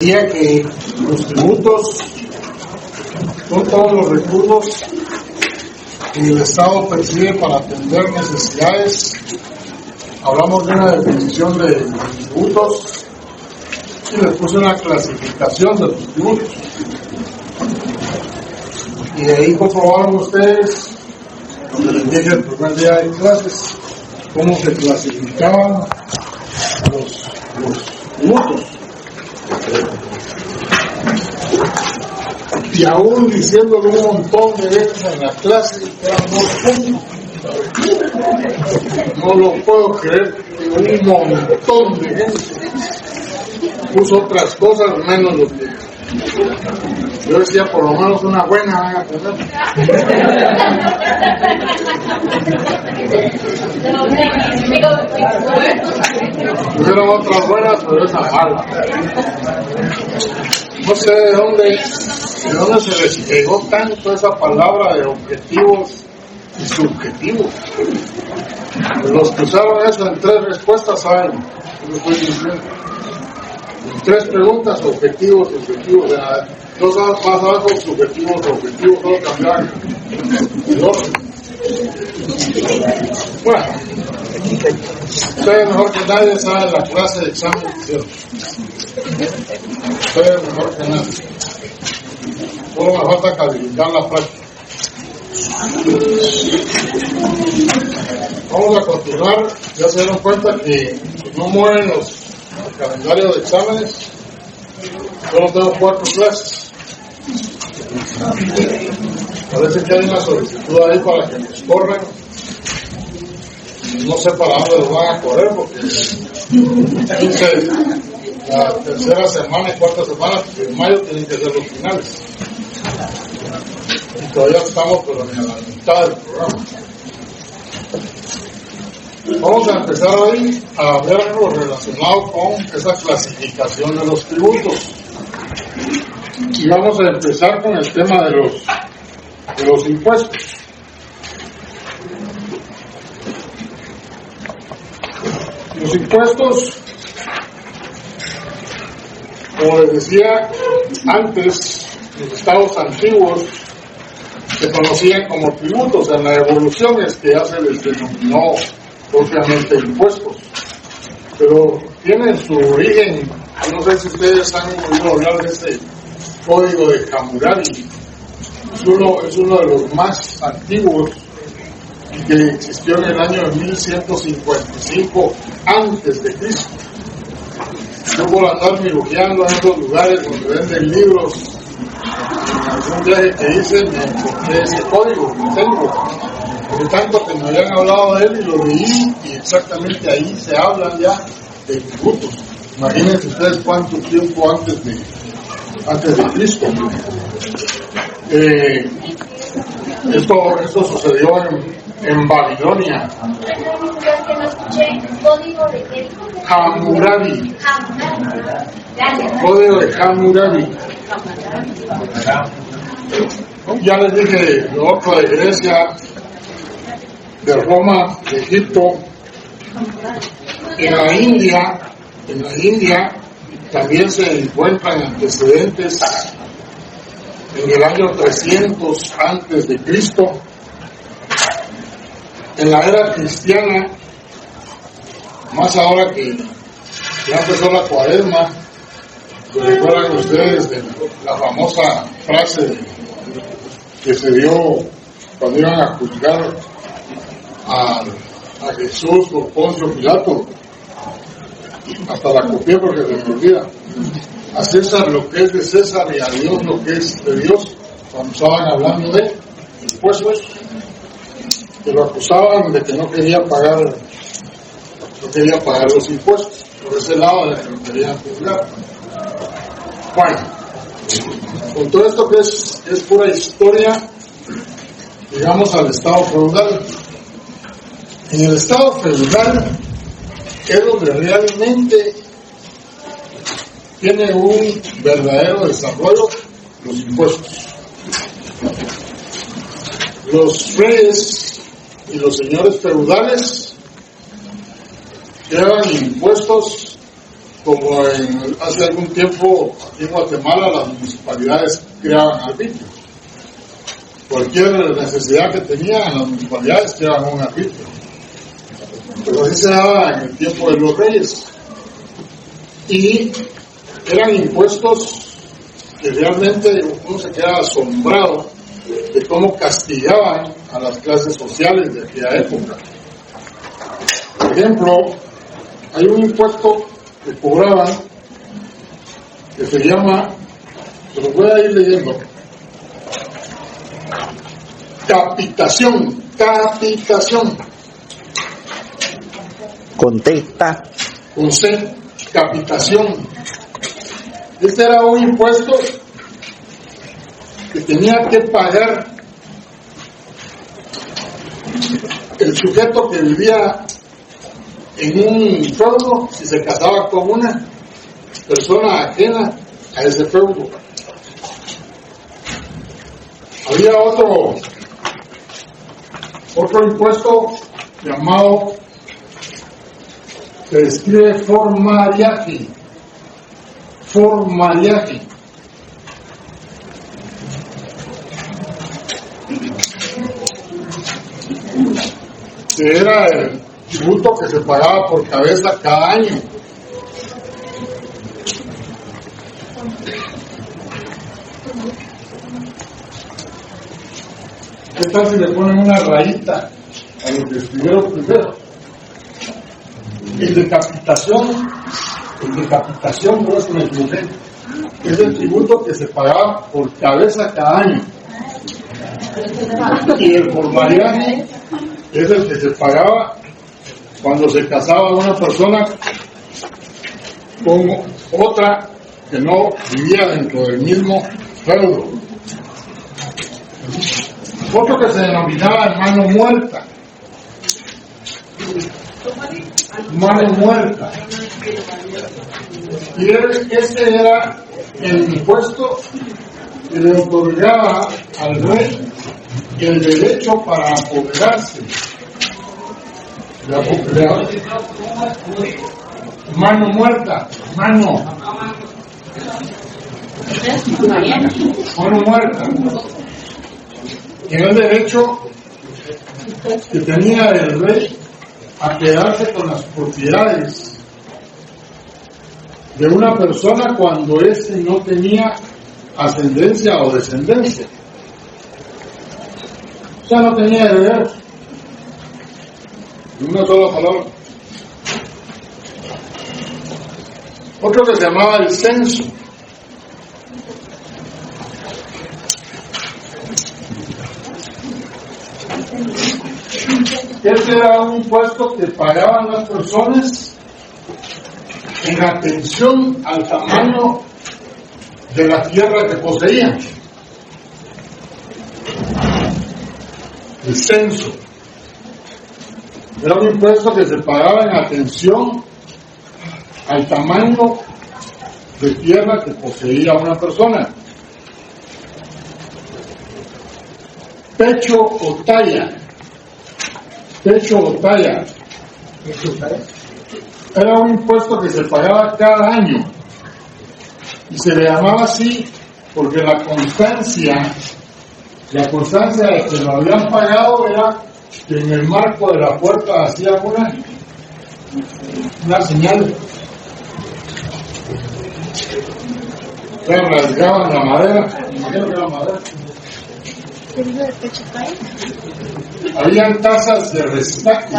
Que los tributos son todos los recursos que el Estado percibe para atender necesidades. Hablamos de una definición de tributos y les puse una clasificación de los tributos. Y de ahí comprobaron ustedes, donde les dije el primer día de clases, cómo se clasificaban los tributos. Y aún diciéndolo un montón de veces en la clase, no lo puedo creer, que un montón de gente puso otras cosas menos lo que yo decía. Por lo menos una buena van a tener. Tuvieron otras buenas, pero esa mala. No sé de dónde se les pegó tanto esa palabra de objetivos y subjetivos. Los que usaron eso en 3 respuestas saben lo que estoy diciendo. En 3 preguntas, objetivos, subjetivos. Dos más abajo, subjetivos, objetivos, todo cambiaron el orden. Bueno, ustedes mejor que nadie saben la clase de examen que hicieron. Ustedes mejor que nadie. Solo me falta calificar la práctica. Vamos a continuar. Ya se dieron cuenta que no mueven los calendarios de exámenes. Solo tengo 4 clases. Parece que hay una solicitud ahí para que nos corran. No sé para dónde los van a correr, porque dice la tercera semana y cuarta semana, porque en mayo tienen que ser los finales. Y todavía estamos, pero ni a la mitad del programa. Vamos a empezar hoy a ver algo relacionado con esa clasificación de los tributos. Y vamos a empezar con el tema de los impuestos. Los impuestos, como les decía antes, los estados antiguos se conocían como tributos. En la evolución es que ya se les denominó propiamente impuestos, pero tienen su origen. No sé si ustedes han oído hablar de este código de Hammurabi. Es uno de los más antiguos, que existió en el año de 1155 antes de Cristo. Yo por andar mirujeando en esos lugares donde venden libros, en algún viaje que hice me encontré ese código que tengo. Por tanto que me habían hablado de él y lo leí, y exactamente ahí se hablan ya de tributos. Imagínense ustedes cuánto tiempo antes de Cristo. Esto sucedió en Babilonia. Hammurabi. Código de Hammurabi. Ya les dije de otro de Grecia, de Roma, de Egipto. En la India también se encuentran antecedentes en el año 300 antes de Cristo. En la era cristiana, más ahora que ya empezó la cuaresma, se recuerdan ustedes de la famosa frase que se dio cuando iban a juzgar a Jesús por Poncio Pilato. Hasta la copié porque se me olvida. A César lo que es de César y a Dios lo que es de Dios. Cuando estaban hablando de impuestos, que lo acusaban de que no quería pagar los impuestos. Por ese lado de que lo querían juzgar. Bueno, con todo esto que es pura historia, llegamos al estado feudal. En el estado feudal es donde realmente tiene un verdadero desarrollo los impuestos. Los reyes y los señores feudales llevan impuestos como hace algún tiempo aquí en Guatemala las municipalidades creaban arbitrios. Cualquier necesidad que tenían las municipalidades creaban un arbitrio. Pero así se daba en el tiempo de los reyes. Y eran impuestos que realmente uno se queda asombrado de cómo castigaban a las clases sociales de aquella época. Por ejemplo, hay un impuesto que cobraban que se llama, se lo voy a ir leyendo, capitación. Contesta. Con C, capitación. Este era un impuesto que tenía que pagar el sujeto que vivía en un feudo si se casaba con una persona ajena a ese feudo. Había otro impuesto llamado, se escribe formaliaje, que era el tributo que se pagaba por cabeza cada año. ¿Qué tal si le ponen una rayita a lo que escribieron primero? El de capitación, por eso me equivoqué, es el tributo que se pagaba por cabeza cada año. Y el formaliaje es el que se pagaba cuando se casaba una persona con otra que no vivía dentro del mismo feudo. Otro que se denominaba mano muerta. Y este era el impuesto que le otorgaba al rey el derecho para apoderarse. Mano muerta. En el derecho que tenía el rey a quedarse con las propiedades de una persona cuando éste no tenía ascendencia o descendencia. O sea, no tenía herederos. En una sola palabra. Otro que se llamaba el censo. Este era un impuesto que pagaban las personas en atención al tamaño de la tierra que poseían. El censo era un impuesto que se pagaba en atención al tamaño de tierra que poseía una persona. Pecho o talla. Era un impuesto que se pagaba cada año y se le llamaba así porque la constancia de que lo habían pagado era que en el marco de la puerta hacía una señal. Se rasgaban la madera, imagino que era madera. Habían tasas de rescate.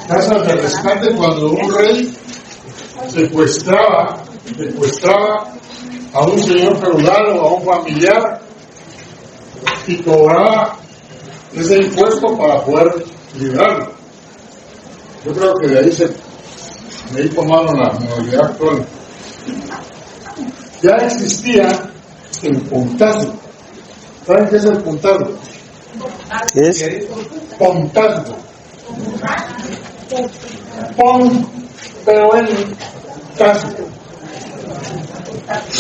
Tasas de rescate cuando un rey secuestraba a un señor feudal o a un familiar y cobraba ese impuesto para poder librarlo. Yo creo que de ahí tomaron la modalidad actual. Ya existía el puntazgo. ¿Saben qué es el puntazgo? ¿Qué es? Puntazgo. P-O-N-T-A-Z-G-O.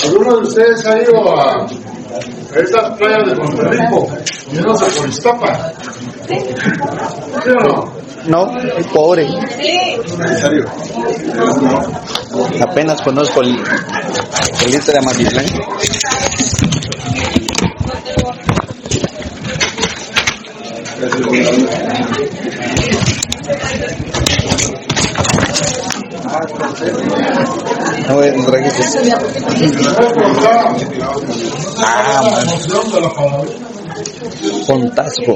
¿Alguno de ustedes ha ido a esas playas de Puerto Rico, yéndose por Iztapa? ¿Sí o no? No, el pobre. Apenas conozco el este de Matitlán. No, el traguito. Man. Pontazgo.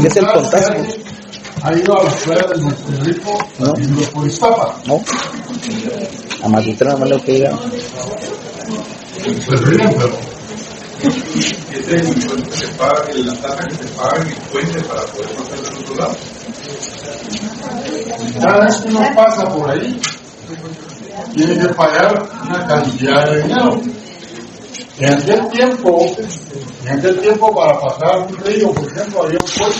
¿Qué es el Pontazgo? ¿Ha ido a la escuela del Monterrico? No. ¿Por Iztapa? No. A Matitlán nada más lo que diga. Pues bien, pero la tasa que se paga en el puente para poder pasar del otro lado. cada vez que uno pasa por ahí, tiene que pagar una cantidad de dinero. En aquel tiempo para pasar un río, por ejemplo, había un puente.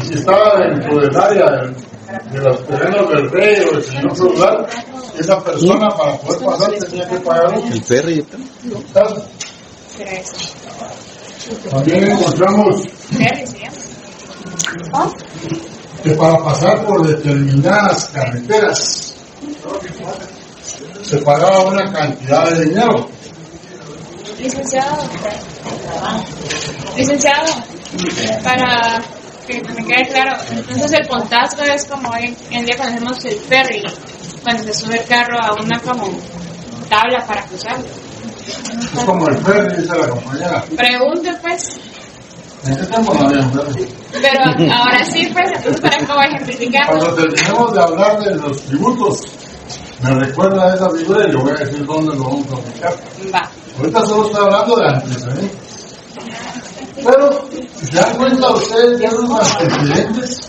Y si estaba dentro del área de los terrenos del rey o del señor feudal, esa persona para poder pasar tenía que pagar El ferry. un tazo. También encontramos que para pasar por determinadas carreteras se pagaba una cantidad de dinero. Licenciado, para que me quede claro, entonces el Pontazgo es como hoy en día conocemos el ferry, cuando se sube el carro a una como tabla para cruzarlo. Es como el ferry, dice la compañera. Pregunte pues. ¿En qué tiempo no había un ferry? Pero ahora sí pues, entonces para cómo ejemplificar. Cuando terminemos de hablar de los tributos, me recuerda a esa figura y le voy a decir dónde lo vamos a aplicar. Va. Ahorita solo estoy hablando de antecedentes. Pero, si se dan cuenta ustedes de los antecedentes,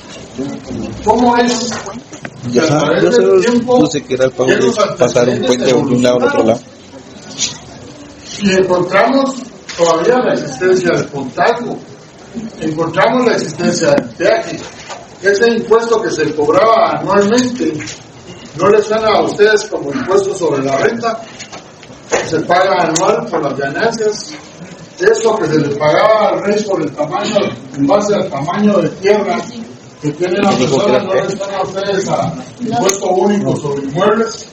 ¿cómo es? Ya, yo solo sé que era el pago de pasar un puente de un lado al otro lado. Y encontramos todavía la existencia del Pontazgo, encontramos la existencia del peaje, ese impuesto que se cobraba anualmente. ¿No les suena a ustedes como impuesto sobre la renta? Se paga anual por las ganancias. Eso que se le pagaba al rey por el tamaño, en base al tamaño de tierra que tiene la persona, ¿no les suena a ustedes a impuesto único sobre inmuebles?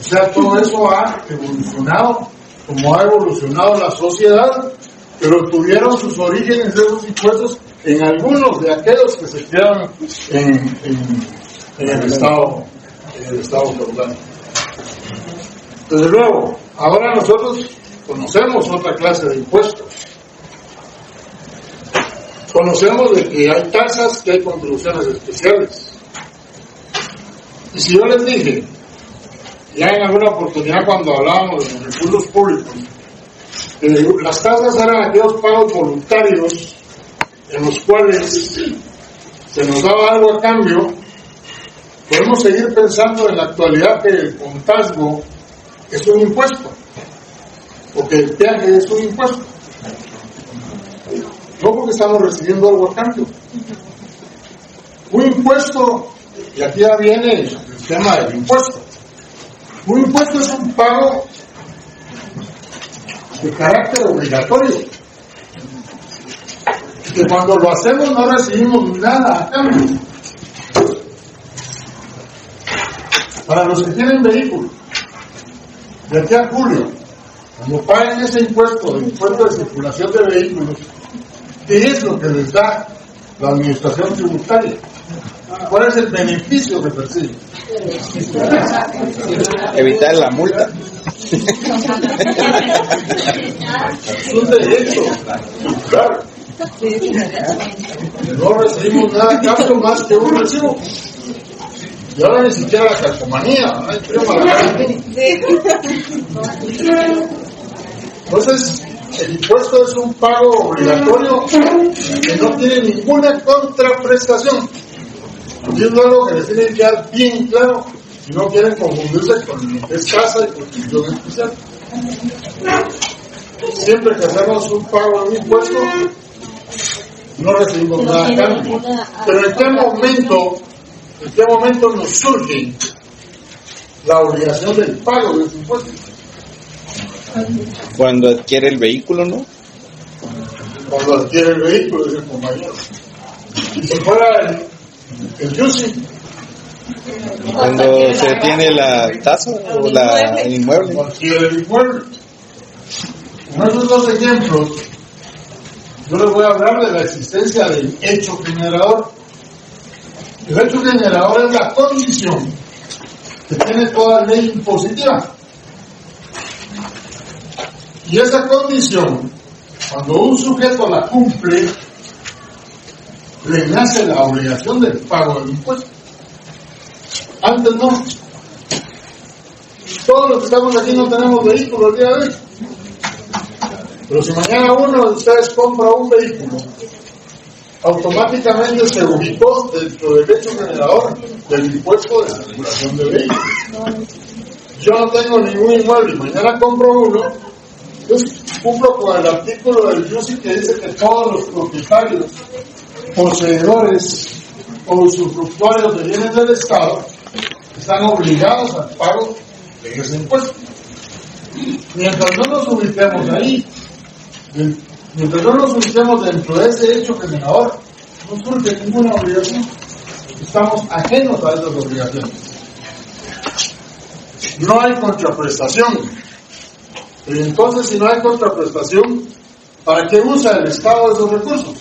O sea, todo eso ha evolucionado, como ha evolucionado la sociedad, pero tuvieron sus orígenes esos impuestos en algunos de aquellos que se quedan en el Estado feudal. Desde luego, ahora nosotros conocemos otra clase de impuestos. Conocemos de que hay tasas, que hay contribuciones especiales. Y si yo les dije, ya en alguna oportunidad cuando hablábamos de los recursos públicos, las tasas eran aquellos pagos voluntarios en los cuales se nos daba algo a cambio, podemos seguir pensando en la actualidad que el Pontazgo es un impuesto, o que el peaje es un impuesto. No porque estamos recibiendo algo a cambio. Un impuesto, y aquí ya viene el tema del impuesto. Un impuesto es un pago de carácter obligatorio, que cuando lo hacemos no recibimos nada a cambio. Para los que tienen vehículos, de aquí a julio, cuando paguen ese impuesto, el impuesto de circulación de vehículos, ¿qué es lo que les da la administración tributaria? ¿Cuál es el beneficio que persigue? Evitar la multa. Es un derecho, claro. No recibimos nada a cambio más que un recibo. Y ahora ni siquiera la calcomanía, ¿no? Entonces, el impuesto es un pago obligatorio que no tiene ninguna contraprestación. Y es algo que les tiene que quedar bien claro si no quieren confundirse con lo que es casa y contribución especial. Siempre que hacemos un pago de un impuesto, no recibimos nada a cambio. Pero ¿en qué momento nos surge la obligación del pago de ese impuesto? Cuando adquiere el vehículo, ¿no? cuando adquiere el vehículo, dice el compañero. Y si fuera el UCI, cuando se tiene la tasa o el inmueble. Cuando adquiere el inmueble. Con esos dos ejemplos, yo les voy a hablar de la existencia del hecho generador. El hecho generador es la condición que tiene toda ley impositiva. Y esa condición, cuando un sujeto la cumple, le nace la obligación del pago del impuesto. Antes no. Todos los que estamos aquí no tenemos vehículo el día de hoy. Pero si mañana uno de ustedes compra un vehículo, automáticamente se ubicó dentro del hecho generador del impuesto de circulación de vehículos. Yo no tengo ningún inmueble y mañana compro uno, entonces cumplo con el artículo del UCI que dice que todos los propietarios, poseedores o usufructuarios de bienes del Estado están obligados al pago de ese impuesto. Mientras no nos ubiquemos ahí, mientras no nos ubiquemos dentro de ese hecho generador, no surge ninguna obligación. Estamos ajenos a esas obligaciones. No hay contraprestación. Y entonces, si no hay contraprestación, ¿para qué usa el Estado esos recursos?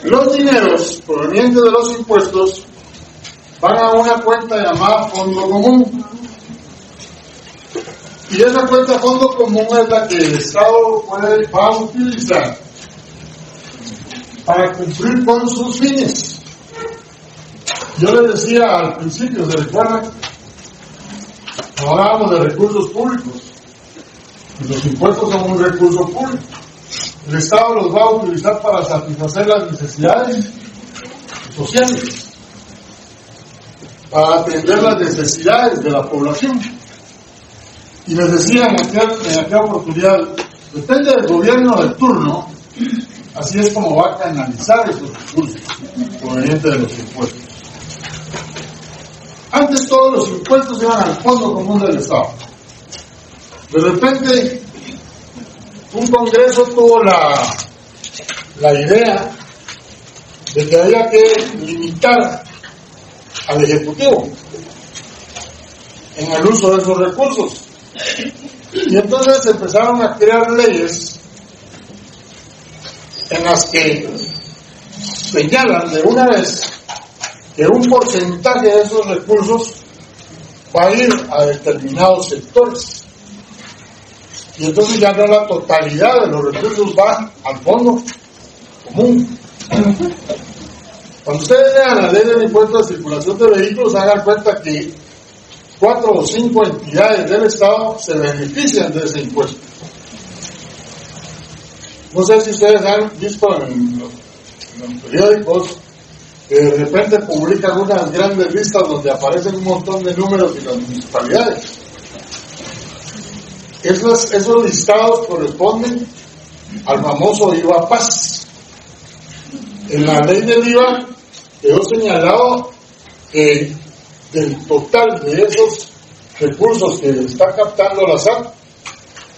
Los dineros provenientes de los impuestos van a una cuenta llamada Fondo Común. Y esa cuenta Fondo Común es la que el Estado va a utilizar para cumplir con sus fines. Yo les decía al principio, ¿se recuerdan? Hablábamos de recursos públicos. Y los impuestos son un recurso público. El Estado los va a utilizar para satisfacer las necesidades sociales, para atender las necesidades de la población. Y les decía en aquella oportunidad, depende del gobierno de turno, así es como va a canalizar esos recursos provenientes de los impuestos. Antes todos los impuestos iban al Fondo Común del Estado. De repente, un congreso tuvo la idea de que había que limitar al Ejecutivo en el uso de esos recursos. Y entonces empezaron a crear leyes en las que señalan de una vez que un porcentaje de esos recursos va a ir a determinados sectores. Y entonces ya no la totalidad de los recursos va al Fondo Común. Cuando ustedes vean la ley del impuesto de circulación de vehículos, hagan cuenta que 4 o 5 entidades del Estado se benefician de ese impuesto. No sé si ustedes han visto en los periódicos que de repente publican unas grandes listas donde aparecen un montón de números y las municipalidades. Esos listados corresponden al famoso IVA Paz. En la ley del IVA quedó señalado que del total de esos recursos que está captando la SAT,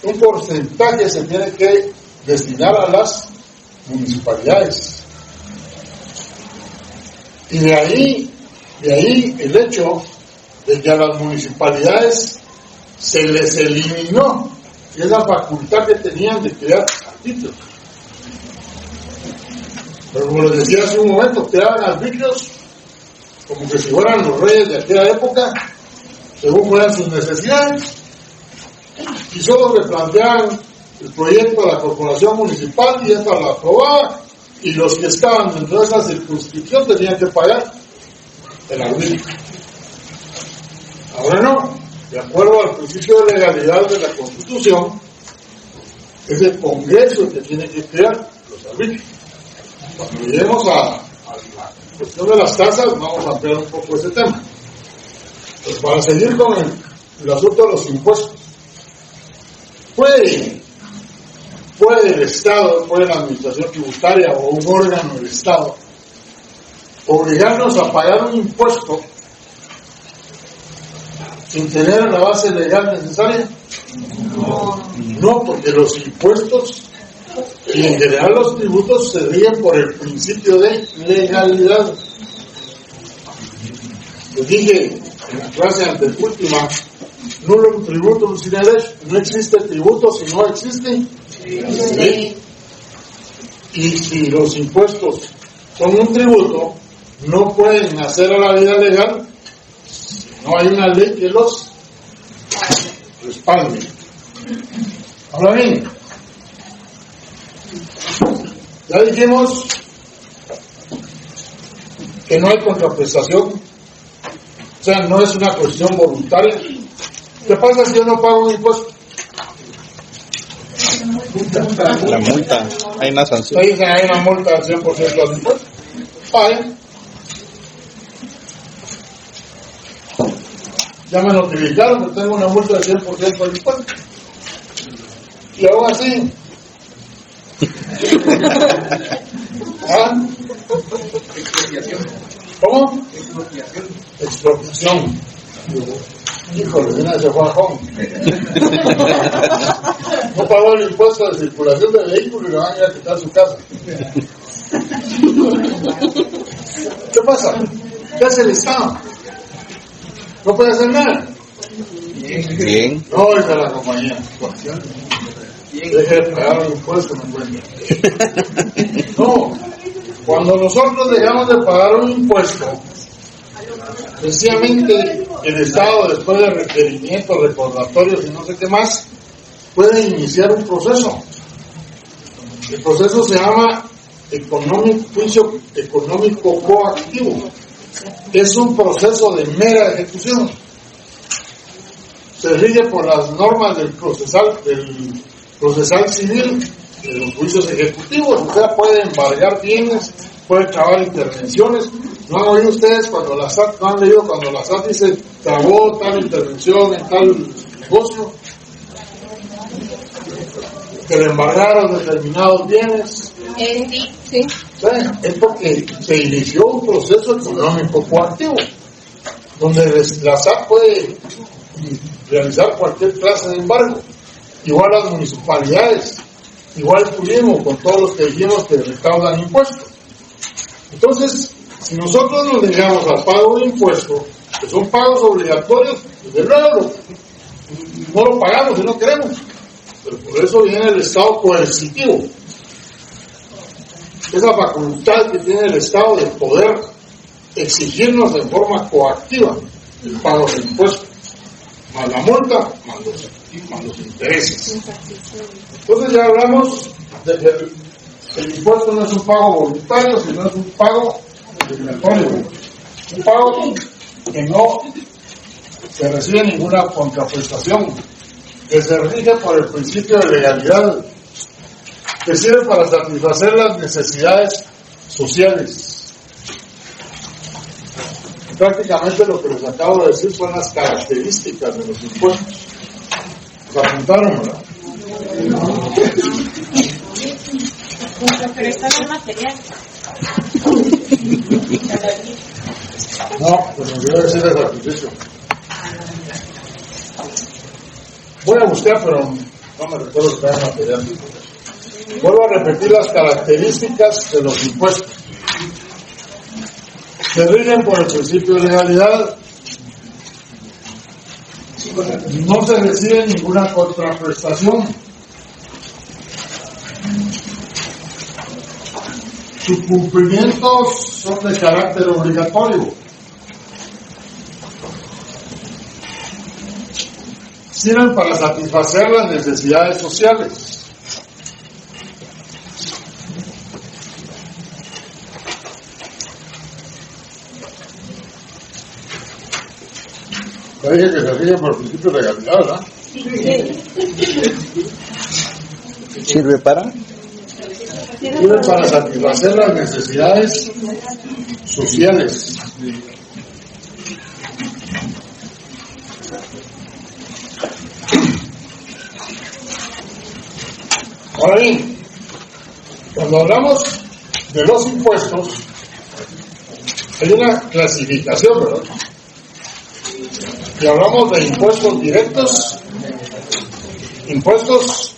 un porcentaje se tiene que destinar a las municipalidades. Y de ahí el hecho de que a las municipalidades se les eliminó esa facultad que tenían de crear arbitrios. Pero como les decía hace un momento, creaban arbitrios como que si fueran los reyes de aquella época, según fueran sus necesidades, y solo le planteaban el proyecto de la corporación municipal y esta la aprobaba, y los que estaban dentro de esa circunscripción tenían que pagar el arbitrio. Ahora no, de acuerdo al principio de legalidad de la Constitución, es el Congreso el que tiene que crear los arbitrios. Cuando lleguemos a la cuestión de las tasas, vamos a ampliar un poco ese tema. Pues para seguir con el asunto de los impuestos, puede el Estado, puede la Administración Tributaria o un órgano del Estado obligarnos a pagar un impuesto sin tener la base legal necesaria? No, porque los impuestos y en general los tributos se rigen por el principio de legalidad. Les dije en la clase anteúltima, nulo tributo sin derecho, no existe tributo si no existe ley. Y si los impuestos son un tributo, no pueden nacer a la vida legal si no hay una ley que los respalde. Ahora bien, ya dijimos que no hay contraprestación, o sea, no es una cuestión voluntaria. ¿Qué pasa si yo no pago un impuesto? La multa, hay una sanción. Ahí hay una multa del 100% de los impuestos. Paguen. Ya me notificaron que tengo una multa del 100% del impuesto. Y aún así. ¿Ah? ¿Cómo? Expropiación. Híjole, viene de Juanjón. No pagó el impuesto de circulación de vehículos y le van a ir a quitar su casa. ¿Qué pasa? ¿Qué hace el Estado? No puede hacer nada. Bien. No, es de la compañía. Deje de pagar el impuesto, me encuentro. No, cuando nosotros dejamos de pagar un impuesto, sencillamente el Estado, después de requerimientos, recordatorios y no sé qué más, puede iniciar un proceso. El proceso se llama juicio económico coactivo. Es un proceso de mera ejecución. Se rige por las normas del procesal civil, de los juicios ejecutivos. O sea, puede embargar bienes, puede trabar intervenciones. ¿No han oído ustedes cuando la SAT, no han leído cuando la SAT dice trabó tal intervención en tal negocio? Que le embargaron determinados bienes. Sí. Es porque se inició un proceso económico coactivo, donde la SAT puede realizar cualquier clase de embargo. Igual las municipalidades, igual el turismo, con todos los que dijimos que recaudan impuestos. Entonces, si nosotros nos negamos al pago de impuestos, que son pagos obligatorios, desde luego no lo pagamos si no queremos. Pero por eso viene el Estado coercitivo. Esa facultad que tiene el Estado de poder exigirnos de forma coactiva el pago de impuestos, más la multa, más los intereses. Entonces ya hablamos de que el impuesto no es un pago voluntario, sino es un pago obligatorio. Un pago que no se recibe ninguna contraprestación, que se rige por el principio de legalidad, que sirve para satisfacer las necesidades sociales. Prácticamente lo que les acabo de decir son las características de los impuestos. ¿Se apuntaron, verdad? Pero está en el material. No, pues nos debe decir el sacrificio. Voy a buscar, pero no me recuerdo si está en el material. Vuelvo a repetir las características de los impuestos. Se rigen por el principio de legalidad. No se recibe ninguna contraprestación. Sus cumplimientos son de carácter obligatorio. Sirven para satisfacer las necesidades sociales. Ya dije que se rige por el principio de legalidad, ¿verdad? ¿Sirve para? Sirve para satisfacer las necesidades sociales. Ahora bien, cuando hablamos de los impuestos, hay una clasificación, ¿verdad? Y hablamos de impuestos directos, impuestos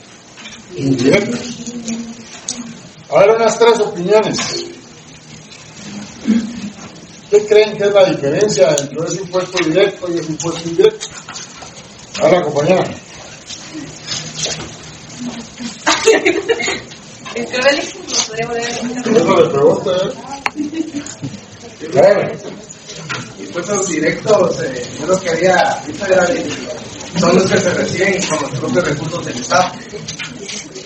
indirectos. A ver, unas 3 opiniones. ¿Qué creen que es la diferencia entre ese impuesto directo y ese impuesto indirecto? A ver, la compañera. Eso le pregunto, Impuestos directos, yo lo que había visto era son los que se reciben con los propios recursos del Estado.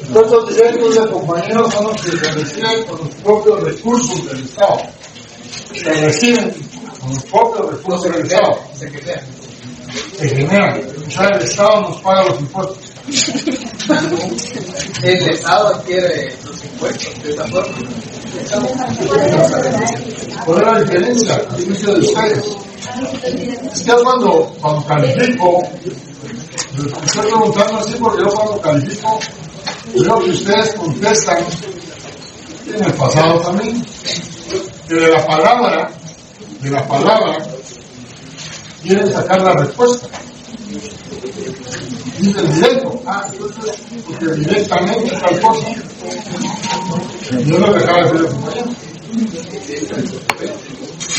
Impuestos directos de compañeros son los que se reciben con los propios recursos del Estado. Se reciben con los propios recursos del Estado. Se generan. O sea, el Estado nos paga los impuestos. El Estado adquiere los impuestos de esta forma. ¿Cuál es la diferencia a juicio de ustedes? Es que cuando califico, les estoy preguntando así porque yo cuando califico, veo que ustedes contestan, en el pasado también, que de la palabra, quieren sacar la respuesta. Dice el directo, entonces, porque directamente tal cosa. Yo lo que acaba de decir el compañero.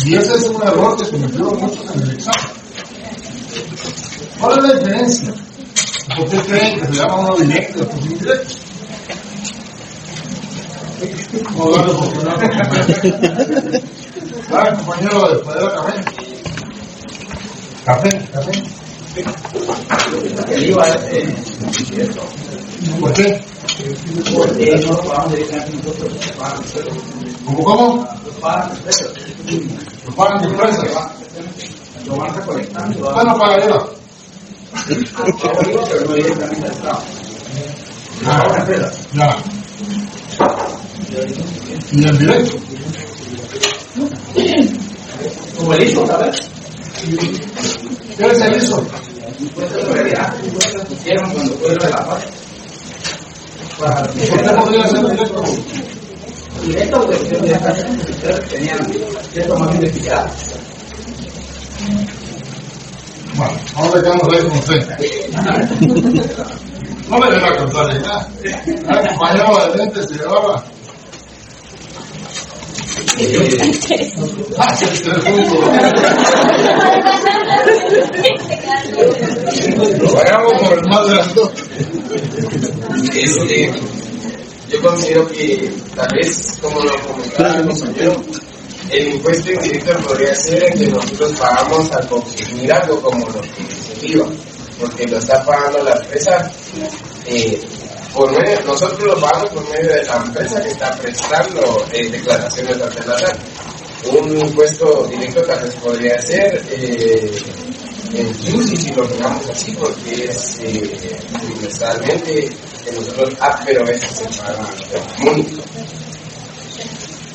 Y ese es un error que cometieron muchos en el examen. ¿Cuál es la diferencia? ¿Por qué creen que se llama uno directo y otro indirecto? No, dale oportunidad. Dale, compañero de poder café. El IVA es indirecto. ¿Por qué? Porque no lo pagamos directamente nosotros, lo pagan ustedes. ¿Cómo? Lo pagan ustedes. Lo pagan de empresas. Lo van recolectando. ¿Usted no paga IVA? Pero no directamente al Estado. Ya. ¿Y el directo? Como el ISO, ¿sabes? ¿Qué es el ISO? Impuestos sobre realidad. Impuestos que hicieron cuando fue lo de la paz. ¿Por qué podría ser directo? Directo o directamente ustedes tenían cierto margen de equidad. Bueno, vamos a quedarnos ahí con usted. No me deja contarle nada. El compañero de lentes se llevaba. Sí, 3 puntos. Vayamos por el más grande. Yo considero que tal vez, como lo comentaba el compañero, el impuesto indirecto podría ser el que nosotros pagamos al consumir algo, como lo que es el IVA, porque lo está pagando la empresa, nosotros lo pagamos por medio de la empresa que está prestando declaraciones ante la SAT. Un impuesto directo tal vez podría ser el UCI, si lo pegamos así, porque es trimestralmente que nosotros, pero a veces se paga único.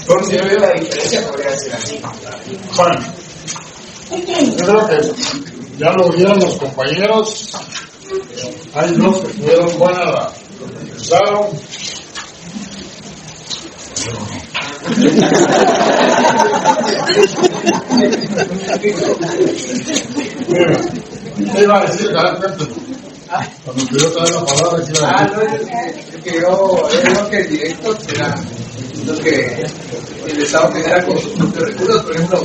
Considero yo la diferencia, podría ser así. Bueno, yo creo que ya lo vieron los compañeros. Hay 2 que tuvieron buena la utilizaron. Mira, ¿qué iba a decir? Cuando pidió traer la palabra, ¿qué iba a decir? Yo que el directo será lo que el Estado genera con sus propios recursos, por ejemplo,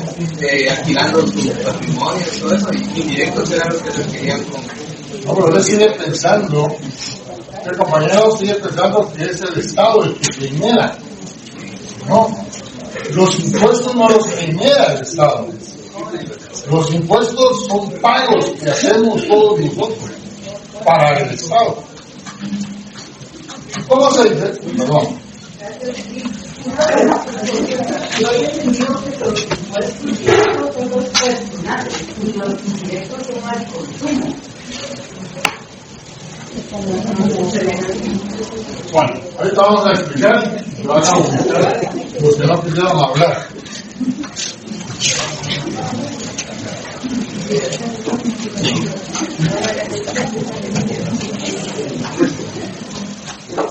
alquilando sus patrimonios y todo eso, y indirectos serán los que se querían con. No, pero él sigue pensando, el compañero sigue pensando que es el Estado el que genera. No, los impuestos no los genera el Estado. Los impuestos son pagos que hacemos todos nosotros para el Estado. ¿Cómo se dice? Perdón. Yo he entendido que los impuestos directos son los personales y los indirectos son al consumo. Bueno, ahorita vamos a explicar y van a ubicar los que no quisieron hablar.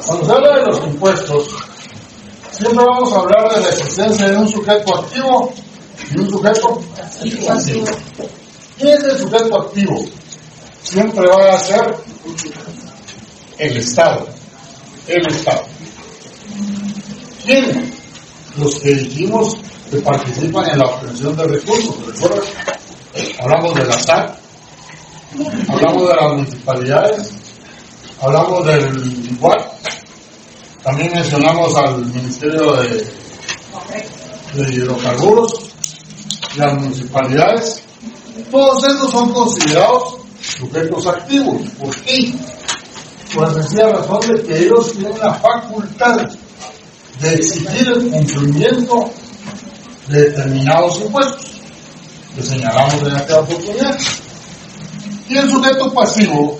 Cuando se habla de los impuestos, siempre vamos a hablar de la existencia de un sujeto activo y un sujeto pasivo. ¿Quién es el sujeto activo? Siempre va a ser el Estado. El Estado. ¿Quién? Los que dijimos que participan en la obtención de recursos. ¿Recuerdan? Hablamos de la SAT, hablamos de las municipalidades, hablamos del IGUAT, también mencionamos al Ministerio de Hidrocarburos, las municipalidades. Todos estos son considerados sujetos activos. ¿Por qué? Por la sencilla razón de que ellos tienen la facultad de exigir el cumplimiento de determinados impuestos que señalamos en esta oportunidad. Y el sujeto pasivo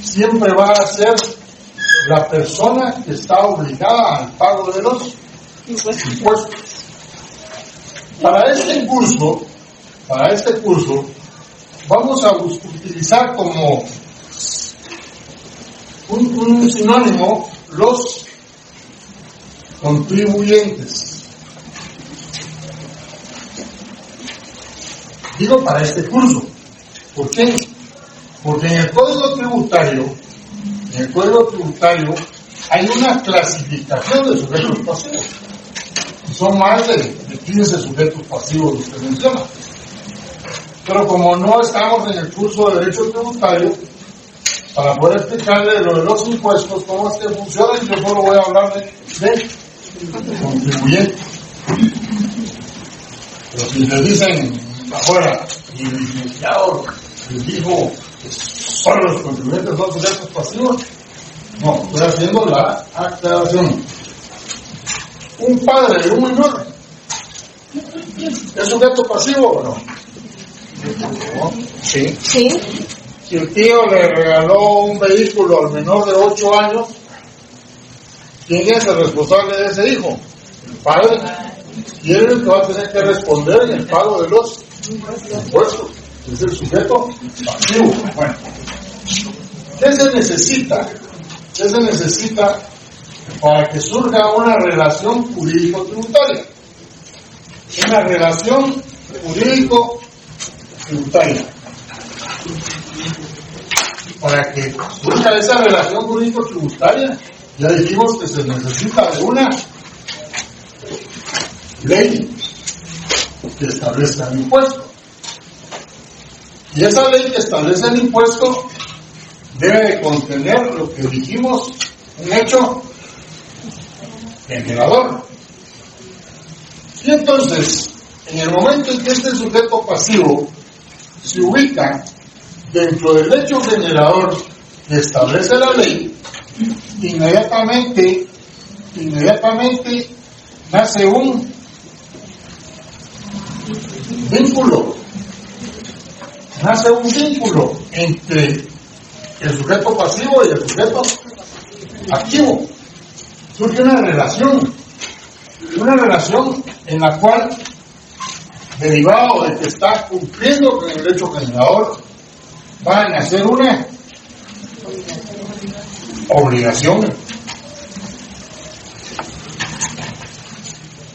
siempre va a ser la persona que está obligada al pago de los impuestos. Para este curso vamos a utilizar como un sinónimo los contribuyentes. Digo para este curso. ¿Por qué? Porque en el Código Tributario hay una clasificación de sujetos pasivos. Son más de 15 sujetos pasivos los que menciona. Pero como no estamos en el curso de Derecho Tributario, para poder explicarle lo de los impuestos, cómo es que funciona, yo solo voy a hablar de contribuyentes. Pero si le dicen afuera, y el licenciado les dijo que solo los contribuyentes son sujetos pasivos, no, estoy haciendo la aclaración. Un padre de un menor, ¿es sujeto pasivo o no? Sí. Sí. Si el tío le regaló un vehículo al menor de 8 años, ¿quién es el responsable de ese hijo? El padre. Y él es el que va a tener que responder en el pago de los impuestos. Es el sujeto pasivo. Bueno, ¿qué se necesita? ¿Qué se necesita para que surja una relación jurídico-tributaria? Una relación jurídico-tributaria. Para que surja esa relación jurídico-tributaria, ya dijimos que se necesita de una ley que establezca el impuesto. Y esa ley que establece el impuesto debe de contener lo que dijimos, un hecho generador. Y entonces, en el momento en que este sujeto pasivo se ubica dentro del hecho generador que establece la ley, inmediatamente nace un vínculo entre el sujeto pasivo y el sujeto activo. Surge una relación en la cual, derivado de que está cumpliendo con el hecho generador, van a hacer una obligación.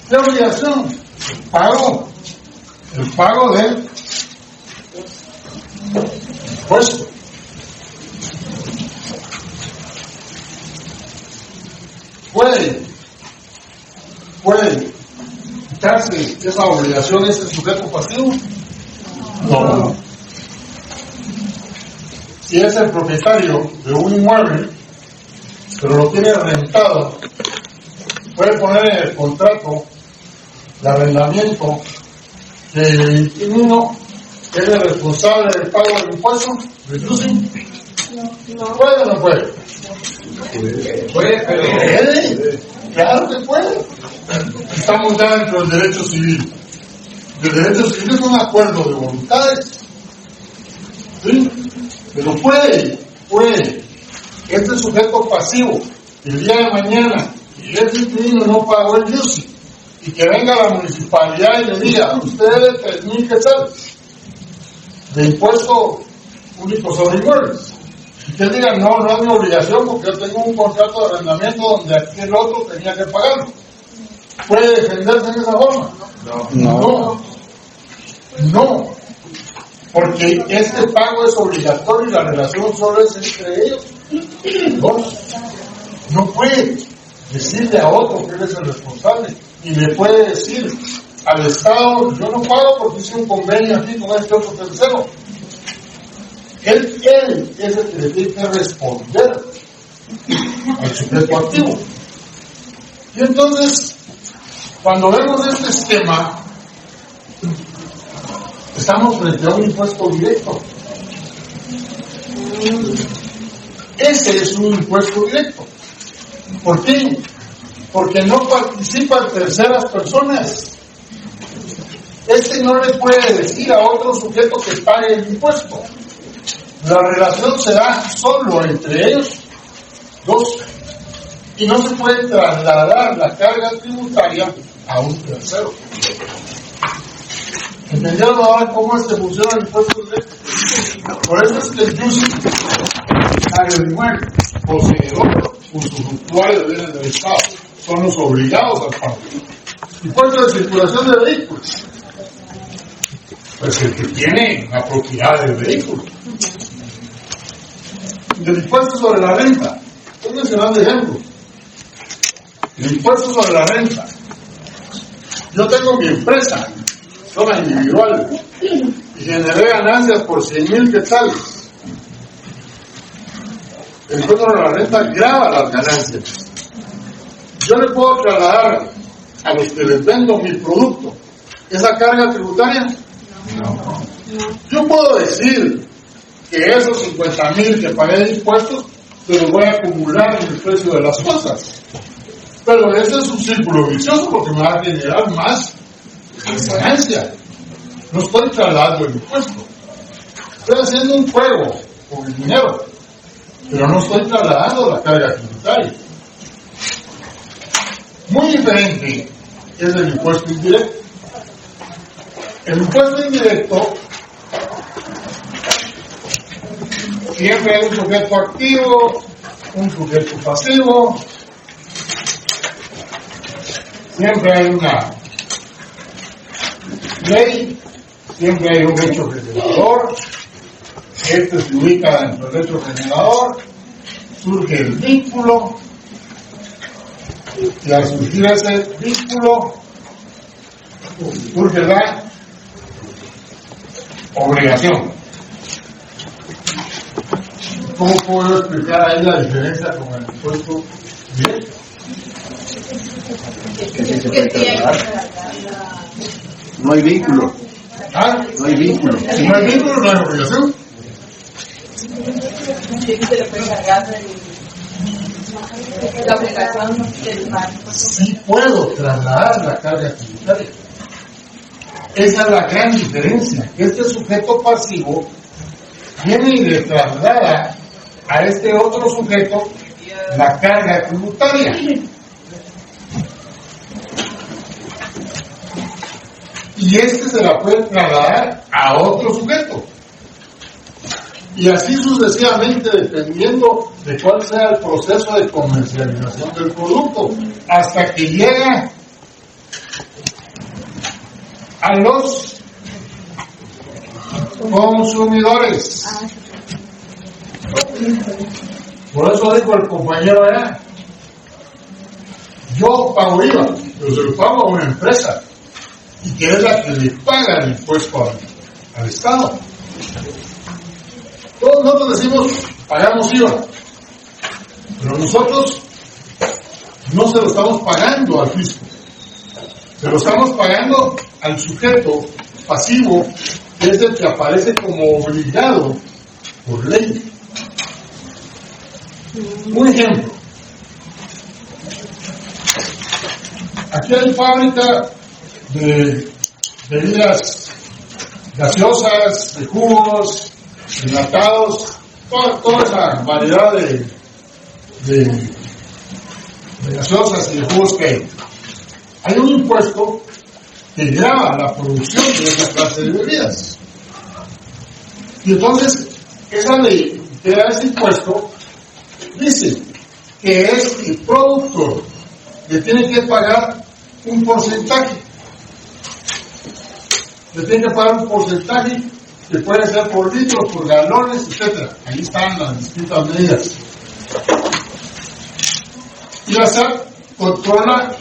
¿Qué obligación? El pago del impuesto. ¿Puede quitarse esa obligación ese sujeto pasivo? No. Si es el propietario de un inmueble, pero lo tiene rentado, puede poner en el contrato de arrendamiento que el inquilino es el responsable del pago del impuesto. No. ¿Puede o no puede? Puede, pero... ¿Puede? Claro que puede. Estamos ya dentro del derecho civil. El derecho civil es un acuerdo de voluntades. ¿Sí? Pero puede. Este sujeto pasivo, el día de mañana, y ese inquilino no pagó el IUCI, y que venga la municipalidad y le diga, usted debe 3,000 quetzales de impuesto único sobre inmuebles. Y que diga, no es mi obligación porque yo tengo un contrato de arrendamiento donde aquel otro tenía que pagarlo. ¿Puede defenderse en esa forma? No. Porque este pago es obligatorio y la relación solo es entre ellos dos. No puede decirle a otro que él es el responsable y le puede decir al Estado: yo no pago porque hice un convenio aquí con este otro tercero. Él es el que le tiene que responder al sujeto activo. Y entonces, cuando vemos este esquema, estamos frente a un impuesto directo. Ese es un impuesto directo. ¿Por qué? Porque no participan terceras personas. Este no le puede decir a otro sujeto que pague el impuesto. La relación se da solo entre ellos dos y no se puede trasladar la carga tributaria a un tercero. ¿Entendieron ahora cómo es que funciona el impuesto directo? Por eso es que el propietario del inmueble, poseedor, usufructuario de bienes del Estado, son los obligados al pago. Impuesto de circulación de vehículos, pues el que tiene la propiedad del vehículo. El impuesto sobre la renta, estoy mencionando ejemplos. El impuesto sobre la renta. Yo tengo mi empresa, zona individual, y generé ganancias por 100,000 quetzales. El impuesto sobre la renta grava las ganancias. Yo le puedo trasladar a los que les vendo mi producto esa carga tributaria. No. Yo puedo decir que esos 50,000 que pagué de impuestos se los voy a acumular en el precio de las cosas. Pero ese es un círculo vicioso porque me va a generar más ganancia. No estoy trasladando el impuesto. Estoy haciendo un juego con el dinero, pero no estoy trasladando la carga tributaria. Muy diferente es el impuesto indirecto. El impuesto indirecto siempre hay un sujeto activo, un sujeto pasivo, siempre hay una ley, siempre hay un hecho generador. Este se ubica dentro del hecho generador, surge el vínculo, y al surgir ese vínculo surge la obligación. ¿Cómo puedo explicar ahí la diferencia con el impuesto directo? No hay vínculo. ¿Ah? No hay vínculo. Si no hay vínculo, no hay obligación. La obligación del banco. Sí puedo trasladar la carga tributaria. Esa es la gran diferencia. Este sujeto pasivo viene y le traslada a este otro sujeto la carga tributaria. Y este se la puede trasladar a otro sujeto. Y así sucesivamente, dependiendo de cuál sea el proceso de comercialización del producto, hasta que llega a los consumidores. Por eso dijo el compañero allá: yo pago IVA, pero se lo pago a una empresa, y que es la que le paga el impuesto al Estado. Todos nosotros decimos: pagamos IVA, pero nosotros no se lo estamos pagando al fisco, se lo estamos pagando al sujeto pasivo, que es el que aparece como obligado por ley. Un ejemplo: aquí hay fábrica de bebidas gaseosas, de jugos, enlatados, toda esa variedad de gaseosas y de jugos que hay. Hay un impuesto que grava la producción de esa clase de bebidas. Y entonces, esa ley que da ese impuesto dice que es el productor que tiene que pagar un porcentaje. Le tiene que pagar un porcentaje que puede ser por litros, por galones, etc. Ahí están las distintas medidas. Y la SAT controla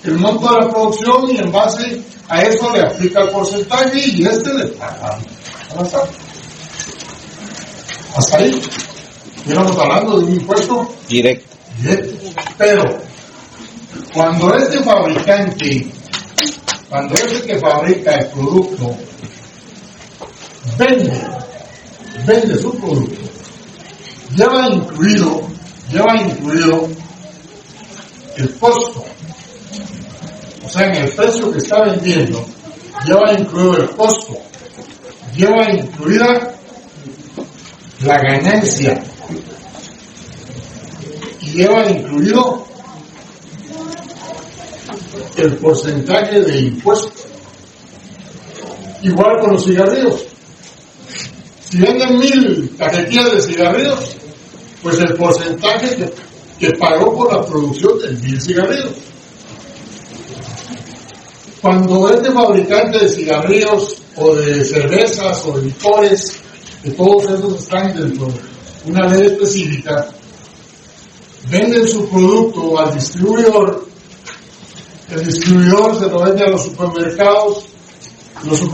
el monto de la producción y en base a eso le aplica el porcentaje y le paga a la SAT. Hasta ahí. Estamos hablando de un impuesto directo. Pero cuando este fabricante, cuando es que fabrica el producto, vende su producto, lleva incluido el costo. O sea, en el precio que está vendiendo, lleva incluido el costo, lleva incluida la ganancia y lleva incluido el porcentaje de impuestos. Igual con los cigarrillos. Si venden 1000 cajetillas de cigarrillos, pues el porcentaje que pagó por la producción de 1000 cigarrillos. Cuando este fabricante de cigarrillos o de cervezas o de licores, que todos esos están dentro de una ley específica, venden su producto al distribuidor, el distribuidor se lo vende a los supermercados se los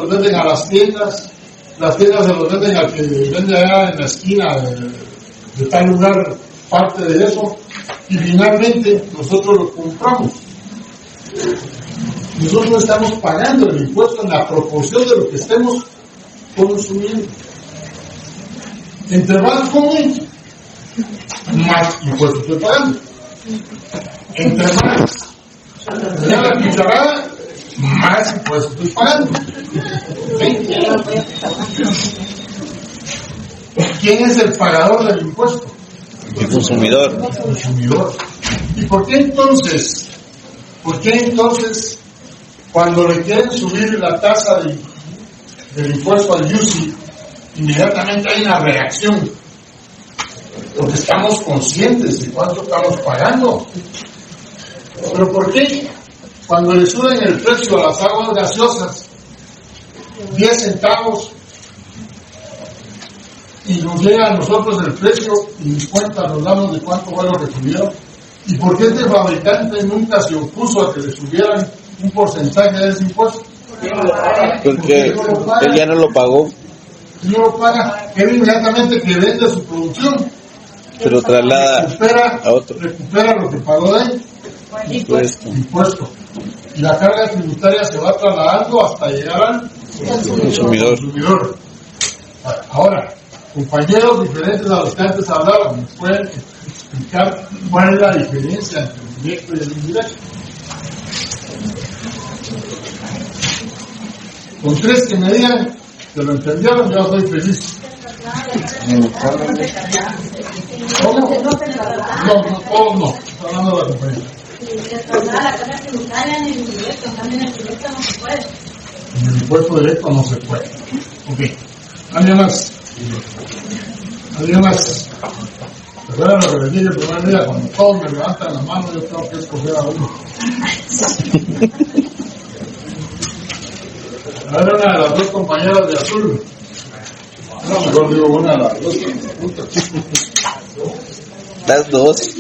venden a las tiendas se los venden al que vende allá en la esquina de tal lugar parte de eso, y finalmente nosotros lo compramos. Nosotros estamos pagando el impuesto en la proporción de lo que estemos consumiendo. Entre más como, más impuestos estoy pagando. Entre más me da la cucharada, más impuestos estoy pagando. ¿Sí? ¿Quién es el pagador del impuesto? El consumidor. El consumidor. ¿Y por qué entonces, cuando le quieren subir la tasa del impuesto al UCI, inmediatamente hay una reacción? Porque estamos conscientes de cuánto estamos pagando. ¿Pero por qué? Cuando le suben el precio a las aguas gaseosas 10 centavos y nos llega a nosotros el precio y ni cuenta nos damos de cuánto fue lo que subieron? ¿Y por qué este fabricante nunca se opuso a que le subieran un porcentaje de ese impuesto? Porque él ya no lo pagó. Él no lo paga, él inmediatamente que vende su producción, pero traslada a otro. Recupera lo que pagó de él. Impuesto. Y la carga tributaria se va trasladando hasta llegar al consumidor. Ahora, compañeros diferentes a los que antes hablaban, ¿me pueden explicar cuál es la diferencia entre el directo y el indirecto? Con 3 que me digan que lo entendieron, yo soy feliz. ¿Cómo? No, todos no. Estoy hablando de la compañía. La carga tributaria en el indirecto, también en el directo no se puede. En el impuesto directo no se puede. Ok. ¿Alguien más? ¿Recuerdan lo que les dije el primer día? Cuando todos me levantan la mano, yo tengo que escoger a uno. Era una de las 2 compañeras de azul. No, mejor digo una de las 2 que me preguntan. Las 2.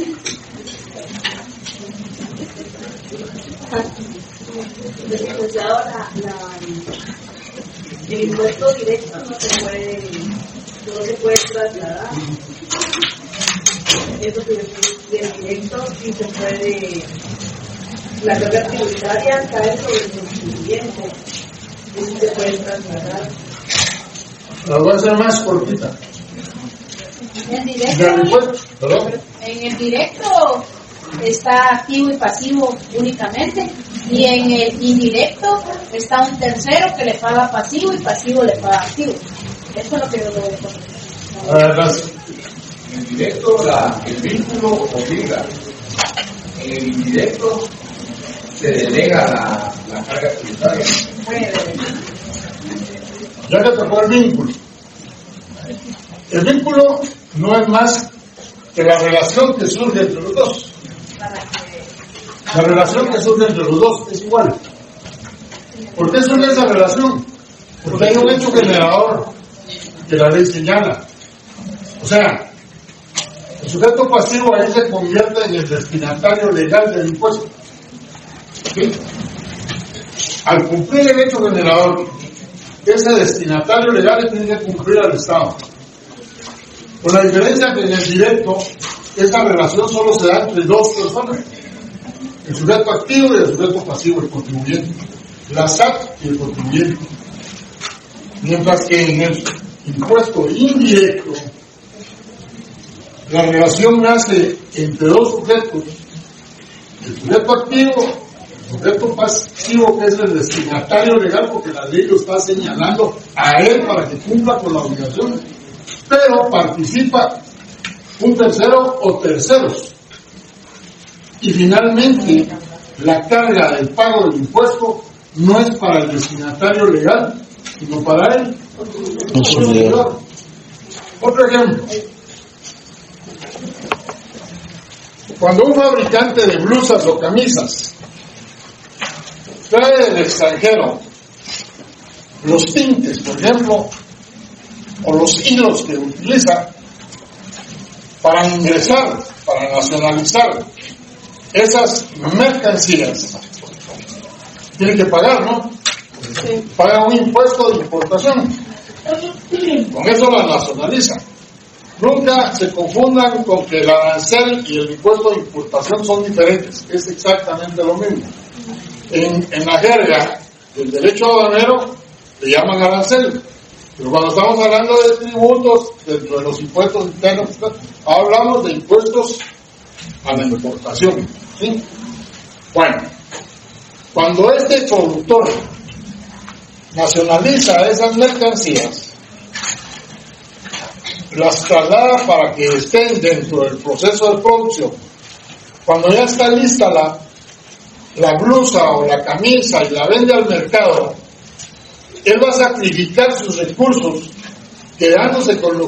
Pues ahora el impuesto directo no se puede trasladar. Eso que el directo sí se puede, la carga tributaria cae sobre el contribuyente, sí se puede trasladar. La voy a hacer más cortita. En el directo está activo y pasivo únicamente, y en el indirecto está un tercero que le paga pasivo y pasivo le paga activo. Eso es lo que yo le voy a Gracias. En el directo el vínculo obliga. En el indirecto se delega la carga tributaria. Ya que tocó el vínculo. El vínculo no es más que la relación que surge entre los dos. La relación que surge entre los dos es igual. ¿Por qué surge esa relación? Porque Porque hay un hecho generador que la ley señala. O sea, el sujeto pasivo ahí se convierte en el destinatario legal del impuesto. ¿Sí? Al cumplir el hecho generador, ese destinatario legal le tiene que cumplir al Estado. Con la diferencia que en el directo, esta relación solo se da entre dos personas: el sujeto activo y el sujeto pasivo, el contribuyente, la SAT y el contribuyente. Mientras que en el impuesto indirecto, la relación nace entre dos sujetos: el sujeto activo, el sujeto pasivo, que es el destinatario legal, porque la ley lo está señalando a él para que cumpla con la obligación, pero participa un tercero o terceros. Y finalmente, la carga del pago del impuesto no es para el destinatario legal, sino para el consumidor. Otro ejemplo: cuando un fabricante de blusas o camisas trae del extranjero los tintes, por ejemplo, o los hilos que utiliza para ingresar, para nacionalizar esas mercancías, tiene que pagar, ¿no? Sí. Paga un impuesto de importación. Con eso la nacionaliza. Nunca se confundan con que el arancel y el impuesto de importación son diferentes. Es exactamente lo mismo. En la jerga del derecho aduanero le llaman arancel, pero cuando estamos hablando de tributos dentro de los impuestos internos, hablamos de impuestos a la importación, ¿sí? Bueno, cuando este productor nacionaliza esas mercancías, las traslada para que estén dentro del proceso de producción, cuando ya está lista la blusa o la camisa y la vende al mercado, él va a sacrificar sus recursos quedándose con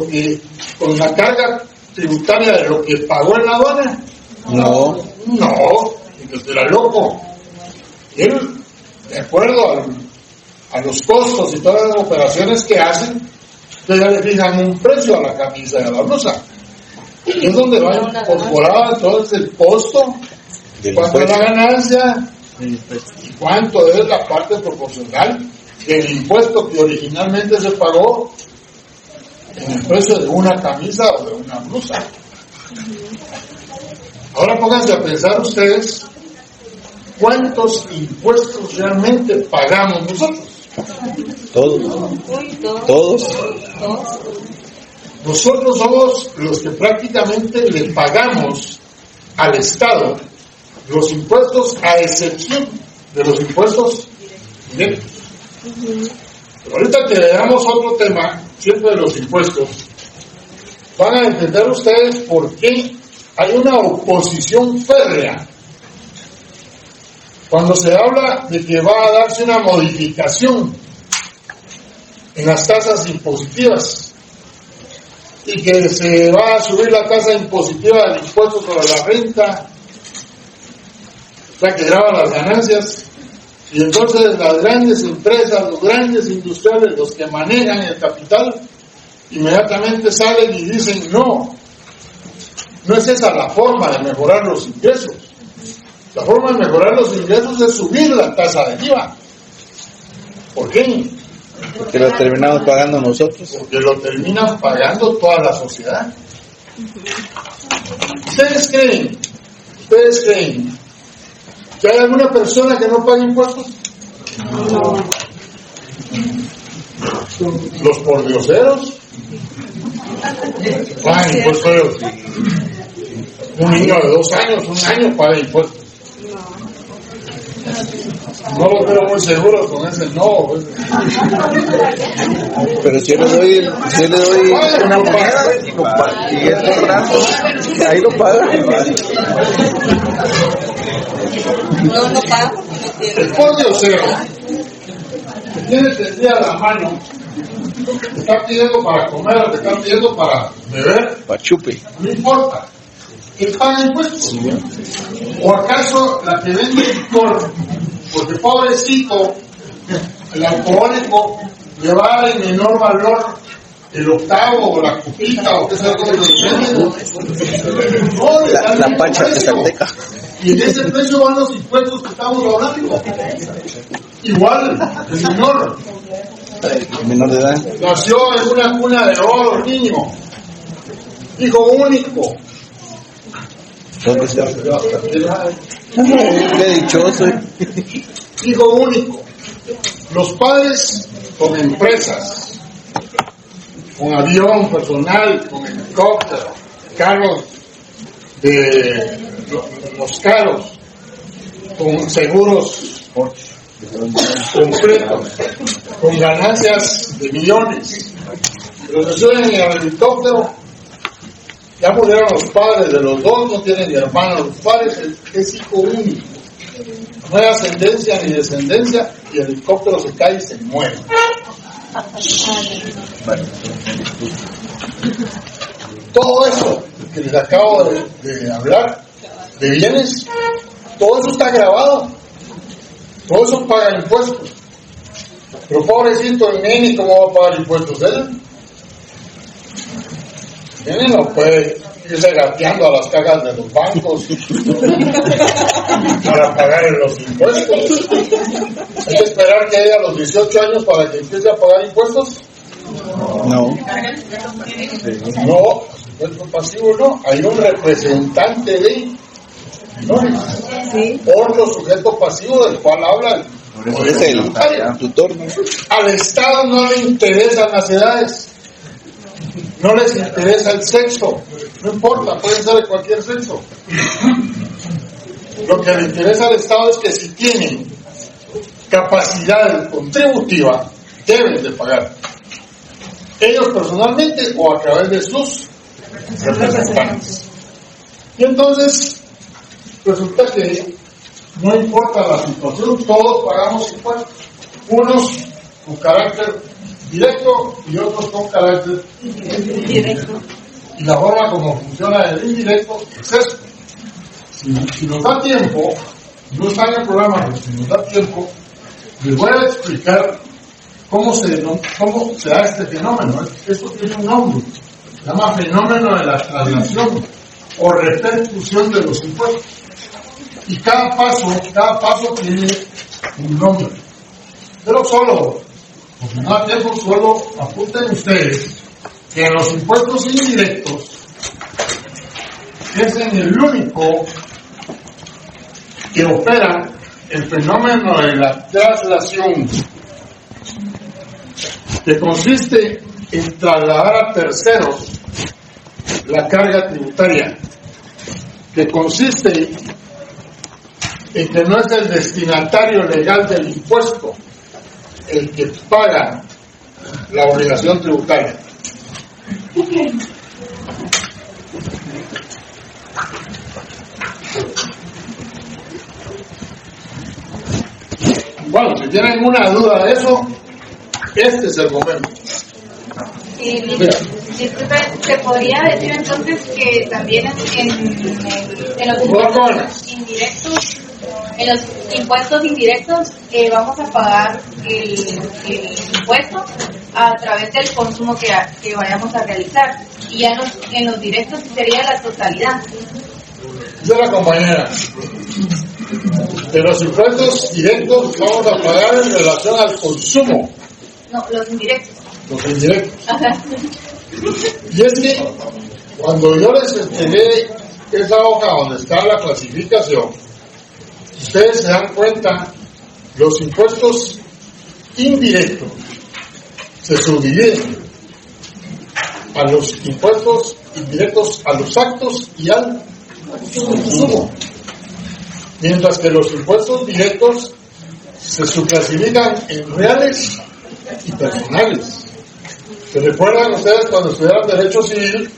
la carga tributaria de lo que pagó en la aduana. No, será loco. Él, de acuerdo a los costos y todas las operaciones que hacen, ya le fijan un precio a la camisa y a la blusa. Y es donde va incorporado entonces el costo, cuánto es la ganancia y cuánto es la parte proporcional del impuesto que originalmente se pagó en el precio de una camisa o de una blusa. Ahora pónganse a pensar ustedes cuántos impuestos realmente pagamos nosotros. Todos. Nosotros somos los que prácticamente le pagamos al Estado los impuestos, a excepción de los impuestos directos. Pero ahorita que veamos otro tema, siempre de los impuestos, van a entender ustedes por qué hay una oposición férrea cuando se habla de que va a darse una modificación en las tasas impositivas y que se va a subir la tasa impositiva del impuesto sobre la renta, o sea que grava las ganancias, y entonces las grandes empresas, los grandes industriales, los que manejan el capital, inmediatamente salen y dicen no es esa la forma de mejorar los ingresos. La forma de mejorar los ingresos es subir la tasa de IVA. ¿Por qué? Porque lo terminamos pagando nosotros. Porque lo terminan pagando toda la sociedad. ¿Ustedes creen que hay alguna persona que no pague impuestos? No. ¿Los pordioseros? Pagan impuestos. Un niño de 2 años, 1 año paga impuestos. No lo creo muy seguro con ese no. Pero si yo le doy una moneda y estos brazos, ahí lo paga. No paga. El pordiosero que tiene tendida a la mano, te está pidiendo para comer o te está pidiendo para beber, para chupe. No importa. ¿Él paga impuestos? ¿O acaso la que vende licor, porque pobrecito, el alcohólico llevar en menor valor el octavo o la copita o qué sea como lo venden. No, La pancha de Salteca. Y en ese precio van los impuestos que estamos hablando. Igual, el Menor de edad. nació en una cuna de oro, niño, hijo único. ¿Dónde está? Qué dichoso. Hijo único. Los padres con empresas, con avión personal, con helicóptero, carros de los caros, con seguros completos, con ganancias de millones. Los que suben en el helicóptero, ya murieron los padres de los dos, no tienen ni hermanos. Los padres es hijo único. No hay ascendencia ni descendencia y el helicóptero se cae y se muere. Todo eso que les acabo de hablar, de bienes, todo eso está grabado. Todo eso paga impuestos. Pero pobrecito el nene, ¿cómo va a pagar impuestos él? El nene no puede irse gateando a las cajas de los bancos para pagar los impuestos. ¿Hay que esperar que haya los 18 años para que empiece a pagar impuestos? No. No, impuesto pasivo no. Hay un representante de menores. Otro sujeto pasivo del cual habla Por eso es el tutor, ¿no? Al Estado no le interesan las edades, no les interesa el sexo, no importa, pueden ser de cualquier sexo. Lo que le interesa al Estado es que si tienen capacidad contributiva, deben de pagar. Ellos personalmente o a través de sus representantes. Y entonces, resulta que no importa la situación, todos pagamos impuestos. Unos con carácter directo y otros con carácter indirecto. Y la forma como funciona el indirecto es esto. Si nos da tiempo, no está en el programa, pero si nos da tiempo, les voy a explicar cómo se da este fenómeno. Esto tiene un nombre, se llama fenómeno de la traslación o repercusión de los impuestos. Y cada paso tiene un nombre. Pero solo, porque no da tiempo, solo apunten ustedes que en los impuestos indirectos es en el único que opera el fenómeno de la traslación, que consiste en trasladar a terceros la carga tributaria, que consiste en que no es el destinatario legal del impuesto el que paga la obligación tributaria. Bueno, si tienen una duda de eso, este es el momento. Disculpe, ¿se podría decir entonces que también en los impuestos indirectos, en los impuestos indirectos, vamos a pagar el impuesto a través del consumo que vayamos a realizar? Y ya en los directos sería la totalidad. Dice la compañera, de los impuestos directos vamos a pagar en relación al consumo. No, los indirectos. Los indirectos. Y es que cuando yo les entregué esa hoja donde está la clasificación, ustedes se dan cuenta, los impuestos indirectos se subdividen a los impuestos indirectos a los actos y al consumo, mientras que los impuestos directos se subclasifican en reales y personales. ¿Se recuerdan ustedes cuando estudiaron Derecho Civil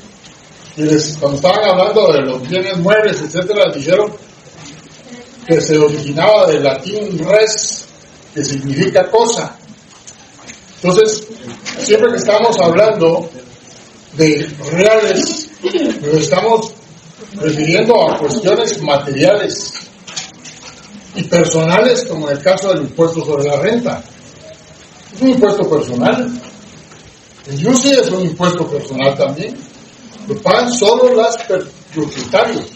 y cuando estaban hablando de los bienes muebles, etcétera, dijeron que se originaba del latín res, que significa cosa? Entonces, siempre que estamos hablando de reales, nos estamos refiriendo a cuestiones materiales y personales, como en el caso del impuesto sobre la renta. Es un impuesto personal. El UCI es un impuesto personal también. Lo pagan solo los propietarios.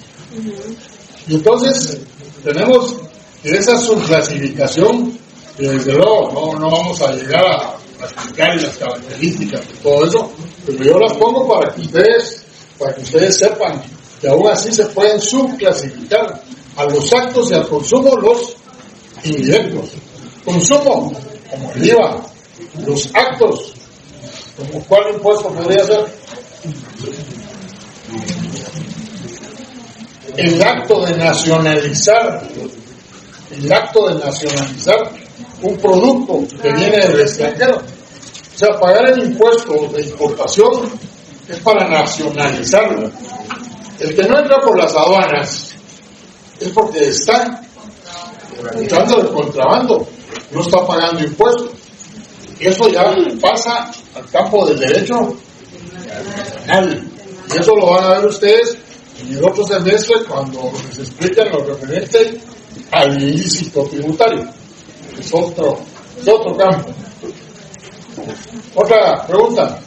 Y entonces tenemos que esa subclasificación, que desde luego no vamos a llegar a explicar las características y todo eso, pero yo las pongo para que ustedes sepan que aún así se pueden subclasificar a los actos y al consumo los indirectos. Consumo, como el IVA. Los actos, como cuál impuesto podría ser. El acto de nacionalizar un producto que viene del extranjero. O sea, pagar el impuesto de importación es para nacionalizarlo. El que no entra por las aduanas es porque está entrando de contrabando, no está pagando impuestos. Eso ya pasa al campo del derecho penal. Y eso lo van a ver ustedes en el otro semestre cuando les explican lo referente al ilícito tributario. Es otro campo. Otra pregunta.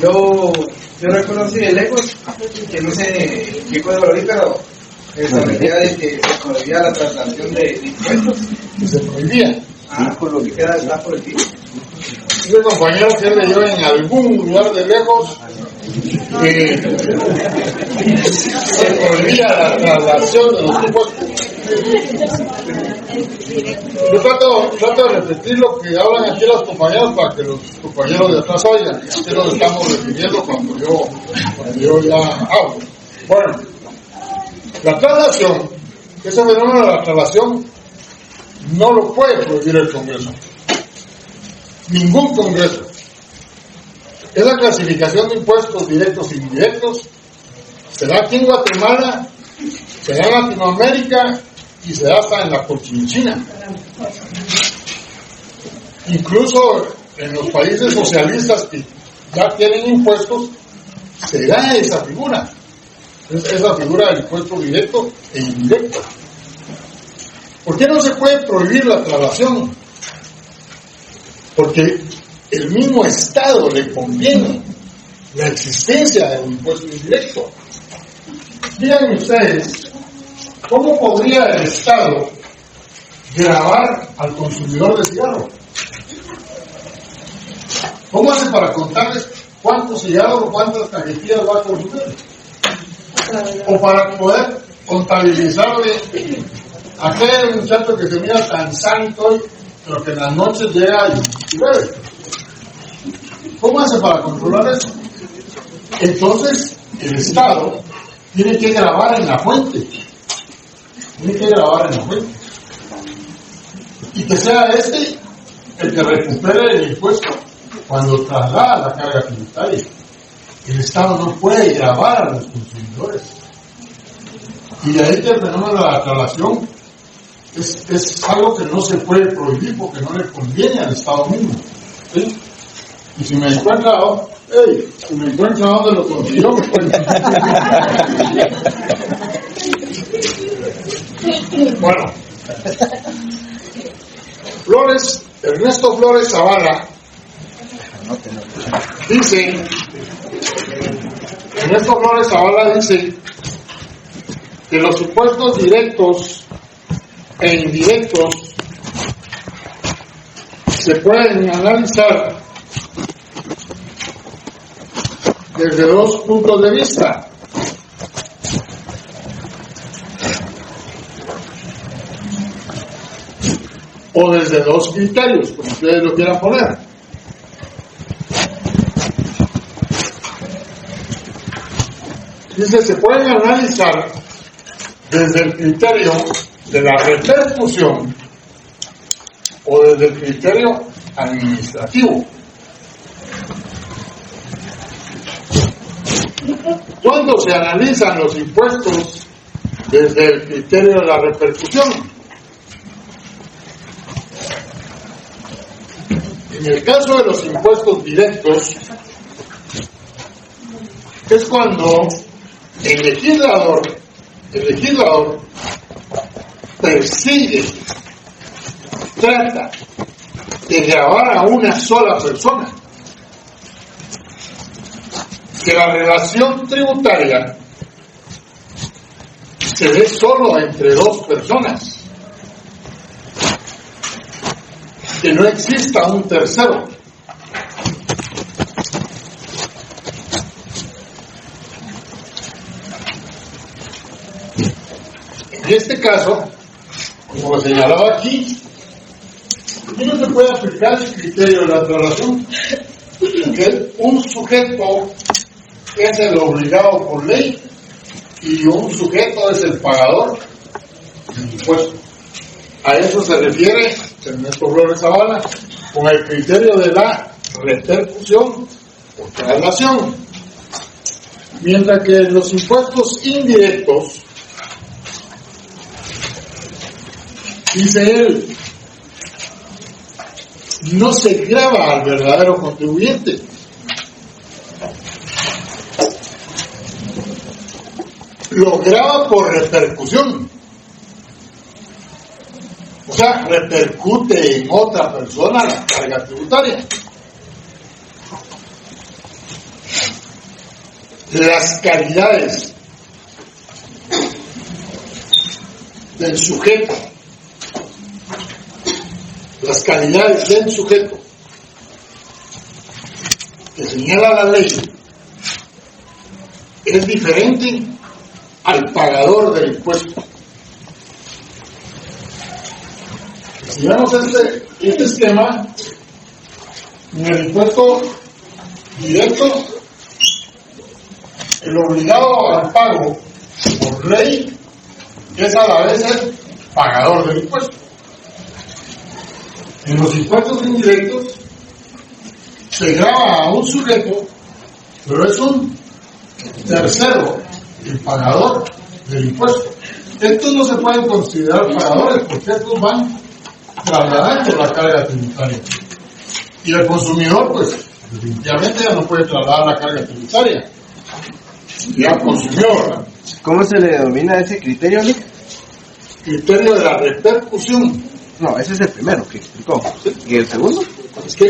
Yo reconocí de lejos que no sé qué cosa lo vi, pero esa idea de que se prohibía la traslación de impuestos. Que se prohibía. Por lo que queda está por el Un compañero que leyó en algún lugar de lejos que se prohibía la traslación de los impuestos. Yo trato de repetir lo que hablan aquí los compañeros para que los compañeros de atrás oigan. Y así lo estamos refiriendo cuando yo ya hablo. Bueno, la traslación, ese fenómeno de la traslación no lo puede prohibir el Congreso. Ningún Congreso. Esa clasificación de impuestos directos e indirectos se da aquí en Guatemala, se da en Latinoamérica y se da hasta en la Cochinchina. Incluso en los países socialistas que ya tienen impuestos, se da esa figura. Esa figura del impuesto directo e indirecto. ¿Por qué no se puede prohibir la traslación? Porque el mismo Estado le conviene la existencia del impuesto indirecto. Díganme ustedes, ¿cómo podría el Estado gravar al consumidor de cigarro? ¿Cómo hace para contarles cuántos cigarros o cuántas cajetillas va a consumir? O para poder contabilizarle a aquel muchacho que se mira tan santo, pero que en las noches llega y bebe. ¿Cómo hace para controlar eso? Entonces, el Estado tiene que grabar en la fuente. Y que sea el que recupere el impuesto cuando traslada la carga tributaria. El Estado no puede grabar a los consumidores. Y de ahí que el fenómeno de la traslación es algo que no se puede prohibir porque no le conviene al Estado mismo. ¿Sí? Y si me encuentra donde lo consiguió, Bueno, Ernesto Flores Zavala dice que los impuestos directos e indirectos se pueden analizar desde dos puntos de vista. O desde dos criterios, como ustedes lo quieran poner. Dice, se pueden analizar desde el criterio de la repercusión o desde el criterio administrativo. ¿Cuándo se analizan los impuestos desde el criterio de la repercusión? En el caso de los impuestos directos, es cuando el legislador persigue, trata de gravar a una sola persona. Que la relación tributaria se dé solo entre dos personas. Que no exista un tercero. En este caso, como lo señalaba aquí no se puede aplicar el criterio de la traslación, porque un sujeto es el obligado por ley y un sujeto es el pagador del impuesto. A eso se refiere Ernesto Flores Zavala con el criterio de la repercusión o traslación. Mientras que los impuestos indirectos, dice él, no se grava al verdadero contribuyente. Lo grava por repercusión. O sea, repercute en otra persona la carga tributaria. Las calidades del sujeto, las calidades del sujeto que señala la ley es diferente al pagador del impuesto. Si vemos este esquema, en el impuesto directo, el obligado al pago por ley es a la vez el pagador del impuesto. En los impuestos indirectos se grava a un sujeto, pero es un tercero el pagador del impuesto. Estos no se pueden considerar pagadores porque estos van trasladando la carga tributaria. Y el consumidor, pues, definitivamente ya no puede trasladar la carga tributaria. Ya consumió, ¿verdad? ¿Cómo se le denomina ese criterio, Nick? Criterio de la repercusión. No, ese es el primero que explicó. ¿Y el segundo? Es que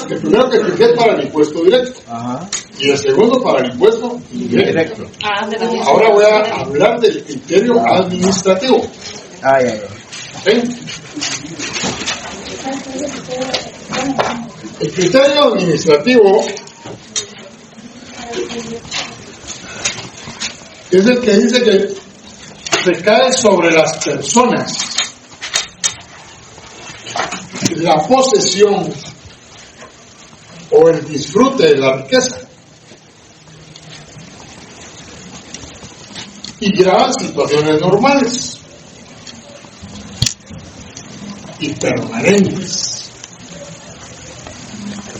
el primero que expliqué es para el impuesto directo. Ajá. Y el segundo para el impuesto indirecto. Ahora voy a hablar del criterio administrativo. Ay, ay, ay. ¿Sí? El criterio administrativo es el que dice que recae sobre las personas la posesión o el disfrute de la riqueza y graban situaciones normales y permanentes.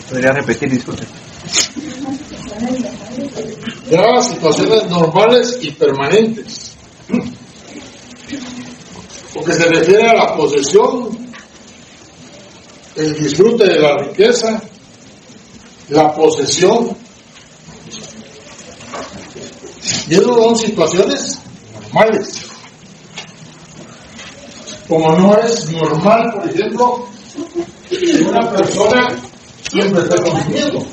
¿Podría repetir, disculpe? Graba situaciones normales y permanentes, porque se refiere a la posesión, el disfrute de la riqueza, la posesión, y eso son situaciones normales. Como no es normal, por ejemplo, que una persona siempre esté consumiendo.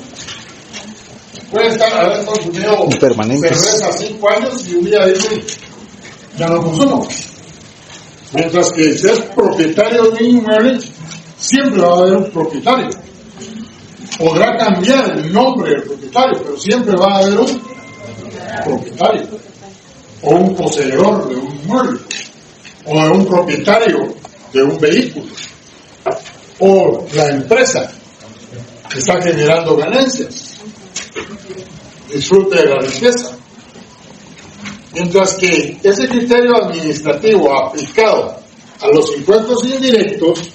Puede haber consumido cerveza 5 años y un día dice, ya no consumo. Mientras que si es propietario de un inmueble, siempre va a haber un propietario. Podrá cambiar el nombre del propietario, pero siempre va a haber un propietario, o un poseedor de un inmueble, o de un propietario de un vehículo, o la empresa que está generando ganancias, disfrute de la riqueza. Mientras que ese criterio administrativo aplicado a los impuestos indirectos,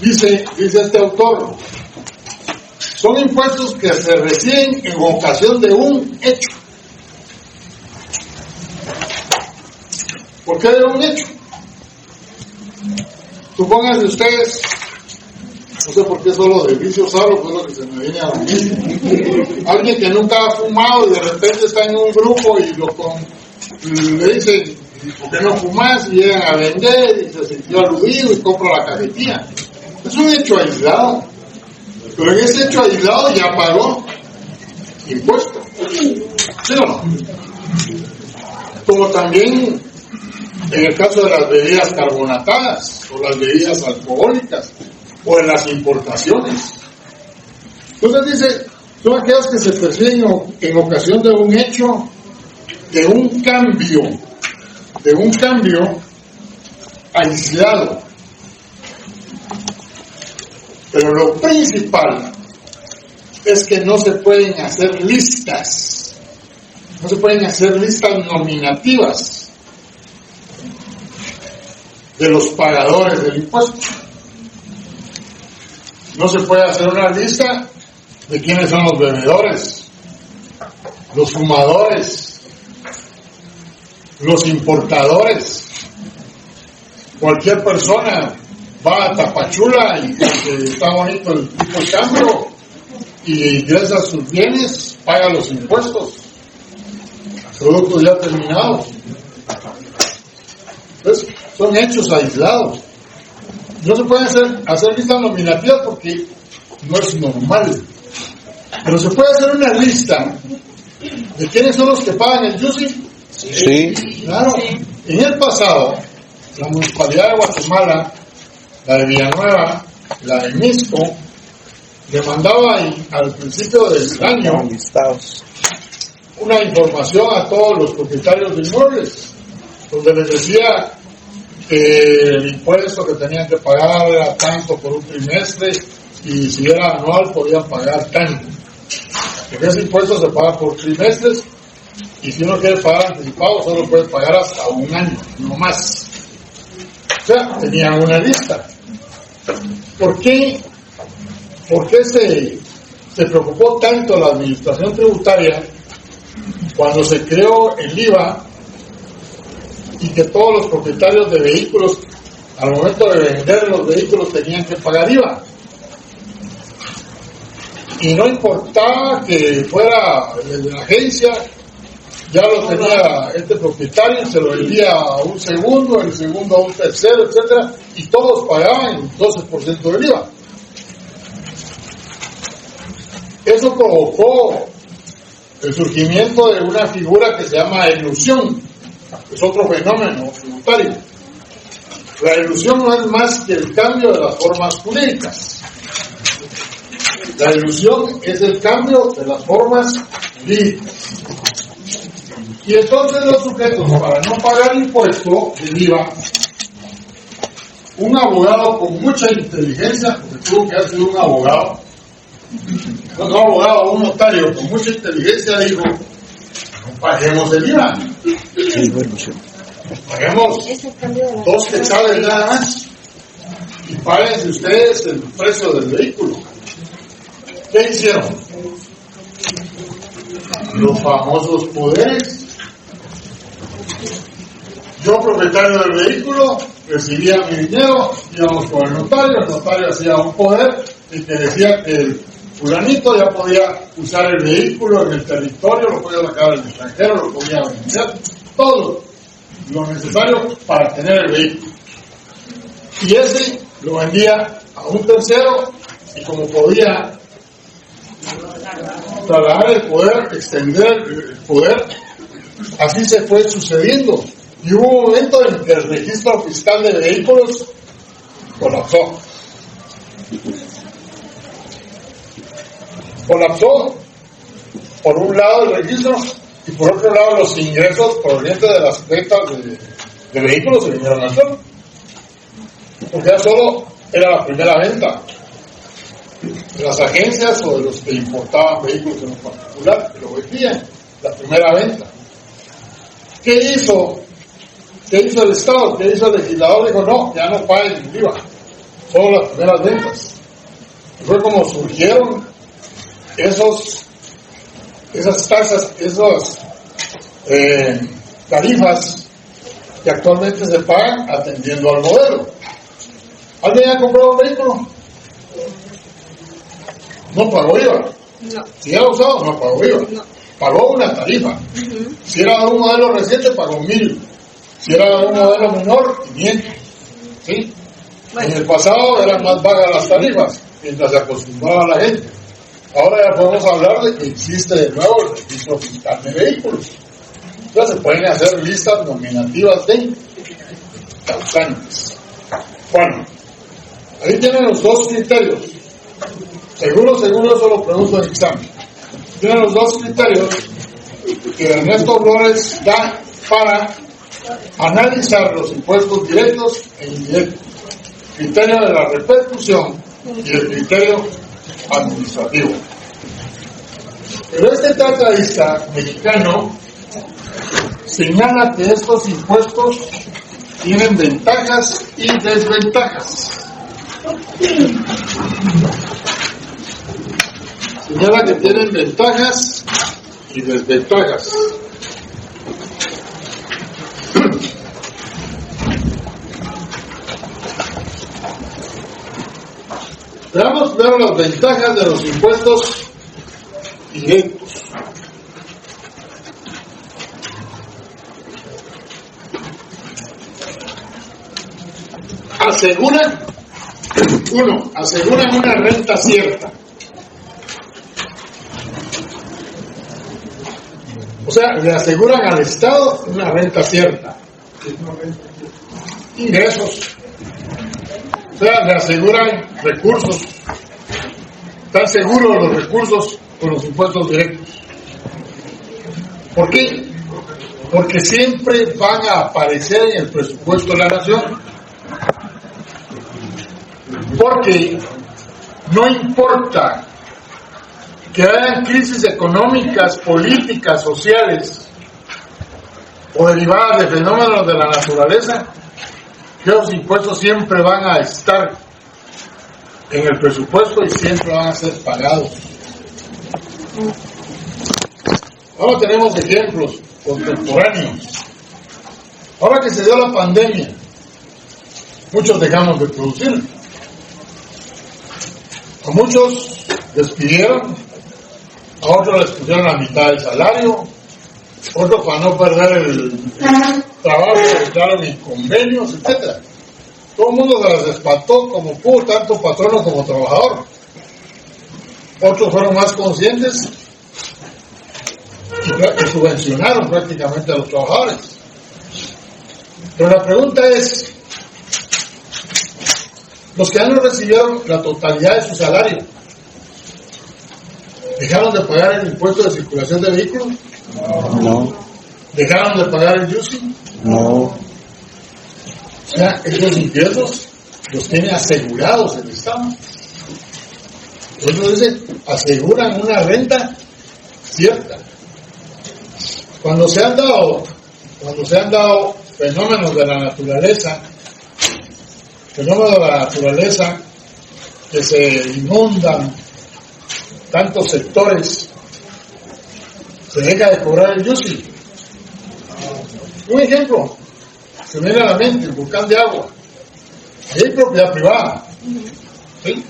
dice este autor, son impuestos que se reciben en ocasión de un hecho. ¿Por qué de un hecho? Supónganse ustedes, no sé por qué solo de vicios hablo, pues lo que se me viene a la mente. Alguien que nunca ha fumado y de repente está en un grupo y le dicen, ¿por qué no fumas? Y llegan a vender y se sintió aludido y compra la cajetilla. Es un hecho aislado. Pero en ese hecho aislado ya pagó impuestos. ¿Sí o no? Como también en el caso de las bebidas carbonatadas o las bebidas alcohólicas o en las importaciones. Entonces dice, son aquellos que se persiguen en ocasión de un hecho, de un cambio aislado. Pero lo principal es que no se pueden hacer listas, no se pueden hacer listas nominativas de los pagadores del impuesto. No se puede hacer una lista de quiénes son los bebedores, los fumadores, los importadores. Cualquier persona va a Tapachula y está bonito el tipo de cambio y ingresa sus bienes, paga los impuestos, productos ya terminados. Entonces, son hechos aislados. No se pueden hacer listas nominativas porque no es normal. Pero se puede hacer una lista de quiénes son los que pagan el YUSI. Sí. Claro. En el pasado, la Municipalidad de Guatemala, la de Villanueva, la de Misco, le mandaba al principio del año una información a todos los propietarios de inmuebles, donde les decía que el impuesto que tenían que pagar era tanto por un trimestre y si era anual podían pagar tanto. Porque ese impuesto se paga por trimestres y si uno quiere pagar anticipado solo puede pagar hasta un año, no más. O sea, tenían una lista. ¿Por qué se preocupó tanto la administración tributaria cuando se creó el IVA y que todos los propietarios de vehículos al momento de vender los vehículos tenían que pagar IVA? Y no importaba que fuera de la agencia, ya lo tenía este propietario, se lo vendía a un segundo, el segundo a un tercero, etcétera, y todos pagaban el 12% del IVA. Eso provocó el surgimiento de una figura que se llama elusión, es otro fenómeno tributario. La elusión no es más que el cambio de las formas jurídicas. La elusión es el cambio de las formas jurídicas. Y entonces los sujetos, para no pagar impuesto del IVA, un abogado con mucha inteligencia, porque tuvo que haber sido un abogado, un notario con mucha inteligencia dijo, no paguemos el IVA, paguemos 2 quetzales nada más y páguense ustedes el precio del vehículo. ¿Qué hicieron? Los famosos poderes. Yo, propietario del vehículo, recibía mi dinero, íbamos con el notario hacía un poder y que decía que el fulanito ya podía usar el vehículo en el territorio, lo podía sacar al extranjero, lo podía vender, todo lo necesario para tener el vehículo. Y ese lo vendía a un tercero y como podía trasladar el poder, extender el poder, así se fue sucediendo. Y hubo un momento en que el registro fiscal de vehículos colapsó. Colapsó, por un lado el registro y por otro lado los ingresos provenientes de las ventas de vehículos se vinieron al suelo. Porque ya solo era la primera venta de las agencias o de los que importaban vehículos en lo particular, que lo vendían, la primera venta. ¿Qué hizo el Estado? ¿Qué hizo el legislador? Dijo, no, ya no paguen el IVA, solo las primeras ventas. Y fue como surgieron esas tasas, esas tarifas que actualmente se pagan atendiendo al modelo. ¿Alguien ha comprado un vehículo? No pagó IVA. No. Si era usado, no pagó IVA. No. Pagó una tarifa. Si era de un modelo reciente, pagó 1,000. Si era de un modelo menor, 500. ¿Sí? En el pasado eran más vagas las tarifas, mientras se acostumbraba la gente. Ahora ya podemos hablar de que existe de nuevo el registro fiscal de vehículos. Entonces se pueden hacer listas nominativas de causantes. Bueno, ahí tienen los dos criterios. Seguro eso lo pregunto en el examen. Tienen los dos criterios que Ernesto Flores da para analizar los impuestos directos e indirectos. Criterio de la repercusión y el criterio administrativo. Pero este tratadista mexicano señala que estos impuestos tienen ventajas y desventajas. Señala que tienen ventajas y desventajas. Veamos primero las ventajas de los impuestos directos. Aseguran una renta cierta. O sea, le aseguran al Estado una renta cierta. Ingresos. O sea, le aseguran recursos. Están seguros los recursos con los impuestos directos. ¿Por qué? Porque siempre van a aparecer en el presupuesto de la nación. Porque no importa que hayan crisis económicas, políticas, sociales o derivadas de fenómenos de la naturaleza, que los impuestos siempre van a estar en el presupuesto y siempre van a ser pagados. Ahora tenemos ejemplos contemporáneos. Ahora que se dio la pandemia, muchos dejamos de producir. A muchos despidieron, a otros les pusieron la mitad del salario, otros para no perder el trabajo entraron en convenios, etc. Todo el mundo se las espantó como pudo, tanto patrono como trabajador. Otros fueron más conscientes y subvencionaron prácticamente a los trabajadores. Pero la pregunta es, los que ya no recibieron la totalidad de su salario, ¿dejaron de pagar el impuesto de circulación de vehículos? No. ¿Dejaron de pagar el UCI? No. O sea, esos impuestos los tiene asegurados el Estado. Por eso dice, aseguran una renta cierta. Cuando se han dado fenómenos de la naturaleza, que se inundan tantos sectores, se deja de cobrar el UCI. Un ejemplo se me viene a la mente, el volcán de agua. Ahí hay propiedad privada, ¿sí?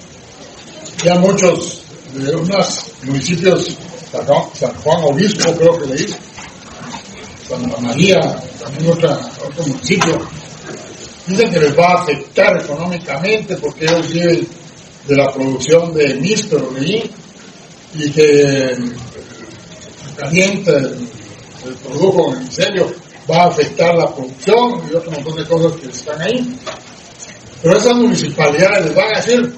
Ya muchos de unos municipios, San Juan Obispo creo que le dice, Santa María, también otro municipio, dicen que les va a afectar económicamente porque ellos viven de la producción de níspero leí, y que el caliente del produjo en el incendio va a afectar la producción y otro montón de cosas que están ahí. Pero esas municipalidades les van a decir,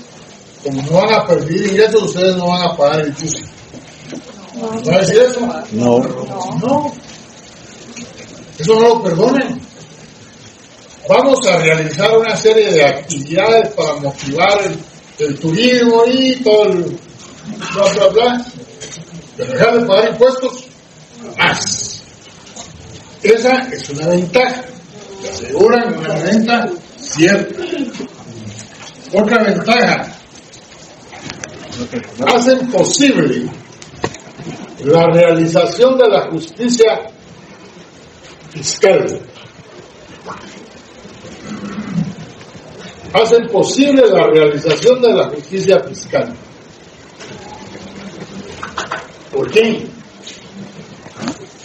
como no van a perder ingresos, ustedes no van a pagar el CUSI. ¿Va a decir eso? No. Eso no lo perdonen. Vamos a realizar una serie de actividades para motivar el turismo y todo el bla. Pero dejar de pagar impuestos, más. Esa es una ventaja. Te aseguran una renta cierta. Otra ventaja, hacen posible la realización de la justicia fiscal. Hacen posible la realización de la justicia fiscal. ¿Por qué?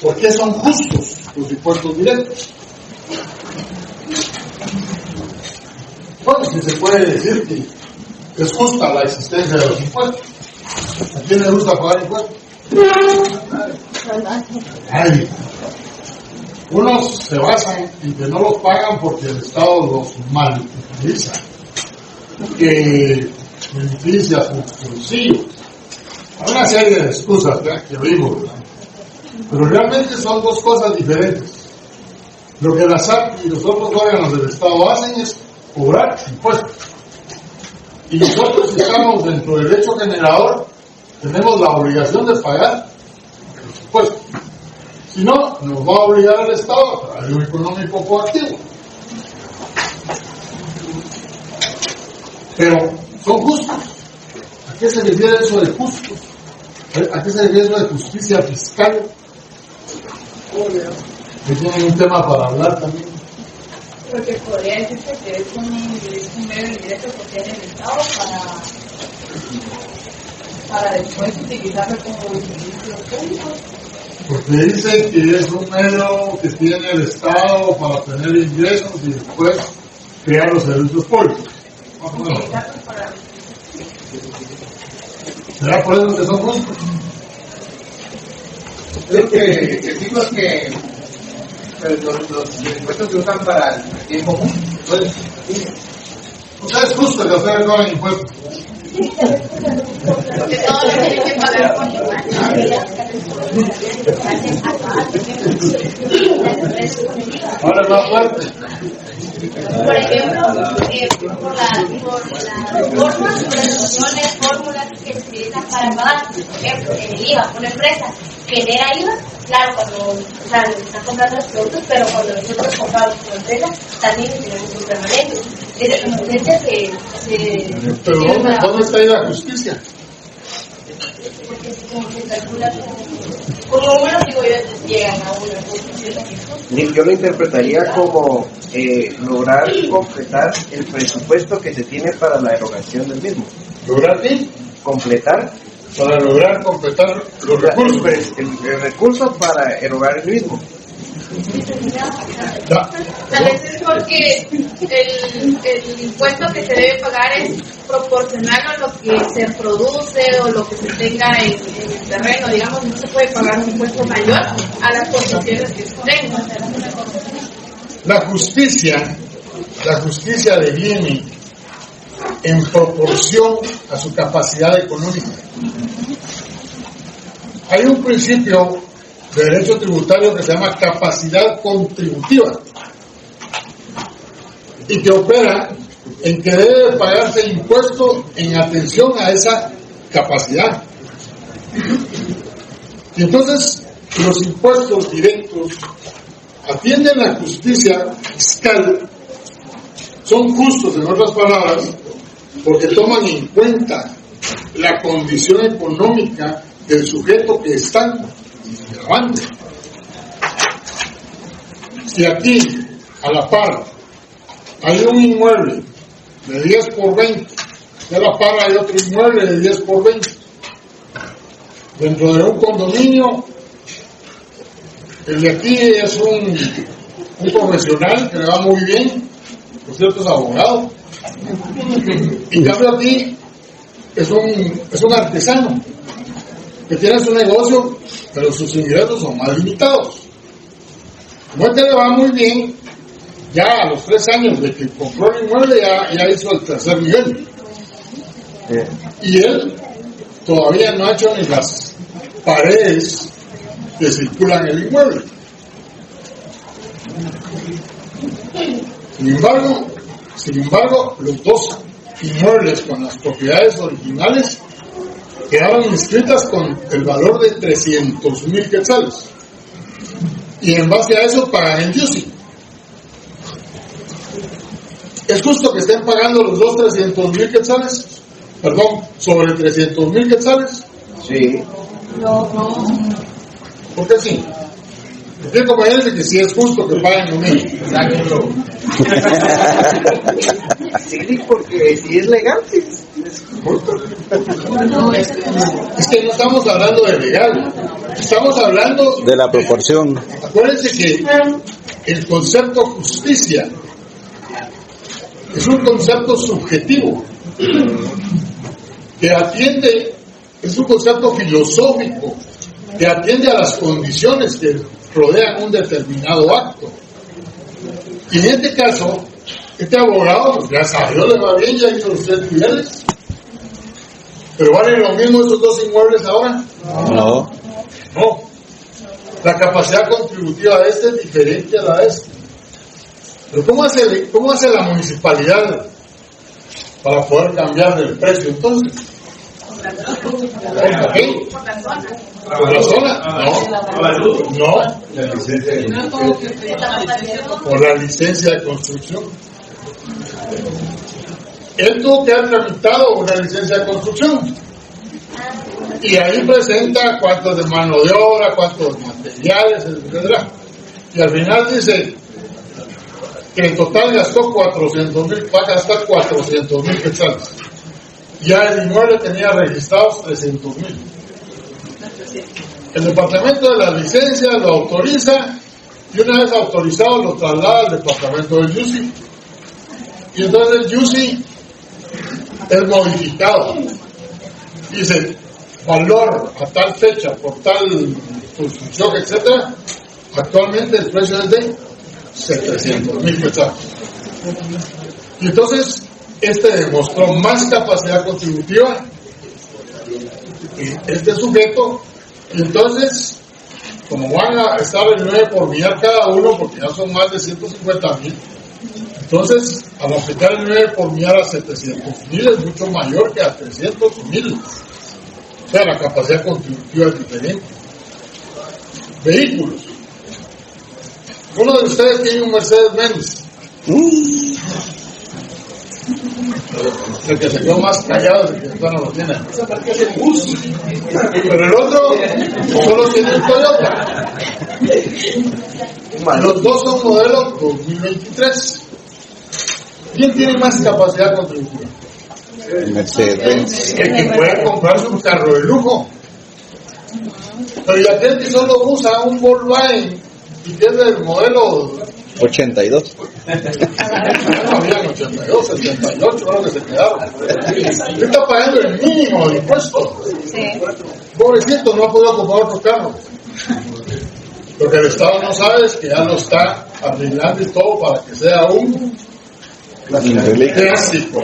Porque son justos los impuestos directos. bueno, sí se puede decir que es justa la existencia de los impuestos. ¿A quién le gusta pagar impuestos? Ay. Unos se basan en que no los pagan porque el Estado los mal utiliza, que beneficia sus bolsillos. Hay una serie de excusas que digo, pero realmente son dos cosas diferentes. Lo que la SAT y los otros órganos del Estado hacen es cobrar impuestos. Y nosotros, si estamos dentro del derecho generador, tenemos la obligación de pagar los impuestos. Si no, nos va a obligar el Estado a traer un económico coactivo. Pero son justos. ¿A qué se refiere eso de justos? ¿A qué se refiere eso de justicia fiscal? Que tienen un tema para hablar también. Porque podría decirse que es un medio indirecto que tiene el Estado para después utilizarlo como servicio público. Porque dicen que es un medio que tiene el Estado para tener ingresos y después crear los servicios públicos. ¿Será por eso que son justos? Lo que digo es que los impuestos se usan para el tiempo común. O sea, es justo que ustedes no hagan impuestos. Porque todos lo tienen que pagar con igual. Ahora más fuerte. Por ejemplo, por las formas, resoluciones, fórmulas que se utilizan para pagar, por ejemplo, el IVA, una empresa genera IVA, claro, cuando están comprando los productos, pero cuando nosotros compramos como empresa, también tenemos un permanente. Es de competencia que Pero ¿dónde está ahí la justicia? porque como se calcula como uno, digo yo, llegan a una. Yo lo interpretaría como lograr completar el presupuesto que se tiene para la erogación del mismo. ¿Lograr qué? Completar Para lograr completar los recursos. el recurso para erogar el mismo. Tal vez es porque el impuesto que se debe pagar es proporcional a lo que se produce o lo que se tenga en el terreno, digamos, no se puede pagar un impuesto mayor a las condiciones que se tengan. La justicia deviene en proporción a su capacidad económica. Hay un principio de derecho tributario que se llama capacidad contributiva y que opera en que debe pagarse impuesto en atención a esa capacidad. Y entonces los impuestos directos atienden la justicia fiscal, son justos, en otras palabras, porque toman en cuenta la condición económica del sujeto que están grabando. Si aquí, a la par, hay un inmueble de 10 por 20, y a la par hay otro inmueble de 10 por 20, dentro de un condominio, el de aquí es un profesional que le va muy bien, por cierto es abogado, en cambio aquí es un artesano que tiene su negocio, pero sus ingresos son más limitados. Como este le va muy bien, ya a los 3 años de que compró el inmueble ya hizo el tercer nivel. Y él todavía no ha hecho ni las paredes que circulan el inmueble. Sin embargo, los dos inmuebles con las propiedades originales quedaron inscritas con el valor de 300,000 quetzales. Y en base a eso pagan el JUSI. ¿Es justo que estén pagando los dos 300,000 quetzales? Perdón, sobre 300,000 quetzales. Sí. No. ¿Por qué sí? Porque como dice que sí es justo que paguen lo mismo. Exacto. Sí, porque si es legal, sí, es justo. Es que no estamos hablando de legal, estamos hablando de la proporción. Acuérdense que el concepto justicia es un concepto subjetivo que atiende, es un concepto filosófico que atiende a las condiciones que rodean un determinado acto. Y en este caso, este abogado, pues gracias a Dios le va bien, ya hizo los 3 niveles. ¿Pero valen lo mismo esos 2 inmuebles ahora? No. No. La capacidad contributiva de este es diferente a la de este. Pero ¿cómo hace la municipalidad para poder cambiar el precio entonces? ¿Por qué? ¿Por la zona? No. Por la licencia de construcción. Él tuvo que haber tramitado una licencia de construcción. Y ahí presenta cuántos de mano de obra, cuántos materiales, etc. Y al final dice que en total gastó 400,000, va a gastar 400,000 quetzales. Ya el inmueble tenía registrados 300,000. El departamento de la licencia lo autoriza y una vez autorizado lo traslada al departamento del YUSI. Y entonces el YUSI es modificado. Dice, valor a tal fecha, por tal construcción, etcétera. Actualmente el precio es de 700,000 quetzales. Y entonces este demostró más capacidad contributiva que este sujeto. Y entonces, como van a estar el 9 por millar cada uno, porque ya son más de 150,000, entonces al aplicar el 9 por millar a 700,000 es mucho mayor que a 300,000. O sea, la capacidad contributiva es diferente. Vehículos. Uno de ustedes tiene un Mercedes-Benz. El que se quedó más callado es el que no lo tiene. Pero el otro solo tiene un Toyota. Los dos son modelos 2023. ¿Quién tiene más capacidad contributiva? Mercedes. El que puede comprarse un carro de lujo. Pero y aquel que solo usa un Volkswagen y tiene el modelo 82. No habían 82, 78, creo que se quedaron. Él está pagando el mínimo de impuestos. Pobrecito, no ha podido comprar otro carro. Lo que el Estado no sabe es que ya lo está arreglando y todo para que sea un clásico.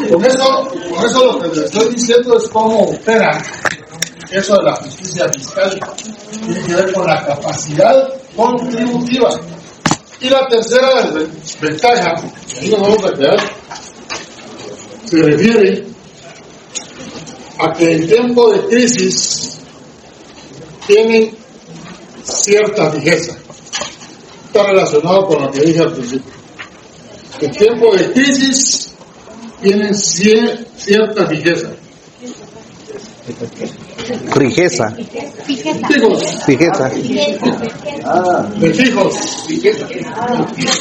Bueno, con eso lo que les estoy diciendo es cómo opera eso de la justicia fiscal. Tiene que ver con la capacidad contributiva. Y la tercera ventaja, que ahí nos vamos a quedar, se refiere a que en tiempo de crisis tienen cierta fijeza. Está relacionado con lo que dije al principio. En tiempo de crisis tienen cierta fijeza. Fijeza. Fijos. De fijos.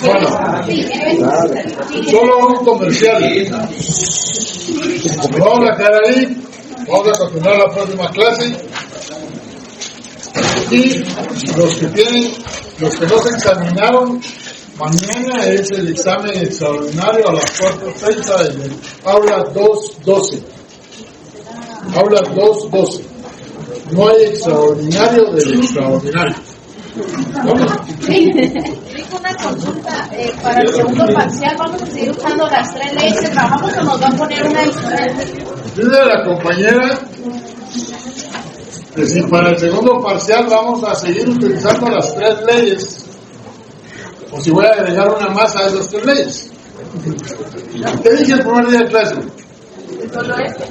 Bueno, solo un comercial. Vamos a quedar ahí. Vamos a continuar la próxima clase. Y los que no se examinaron, mañana es el examen extraordinario a las 4:30 en el aula 212. Aula 212. No hay extraordinario del extraordinario. Tengo una consulta. Para el segundo parcial, ¿vamos a seguir usando las 3 leyes que trabajamos o nos va a poner una diferente? Dice la compañera que si para el segundo parcial vamos a seguir utilizando las 3 leyes, o si voy a agregar una más a esas 3 leyes. ¿Qué dije el primer día de clase? Solo esto.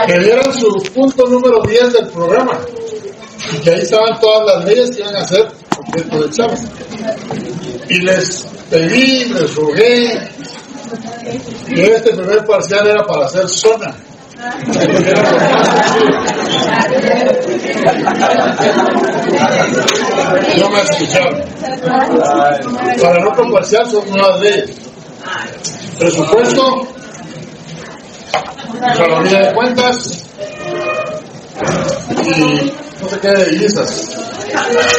Que dieran su punto número 10 del programa y que ahí estaban todas las leyes que iban a ser objeto de examen. Y les pedí, les rogué que este primer parcial era para hacer zona. No me escucharon. Para el otro parcial son nuevas leyes. Presupuesto, Contraloría de Cuentas y no sé qué de divisas.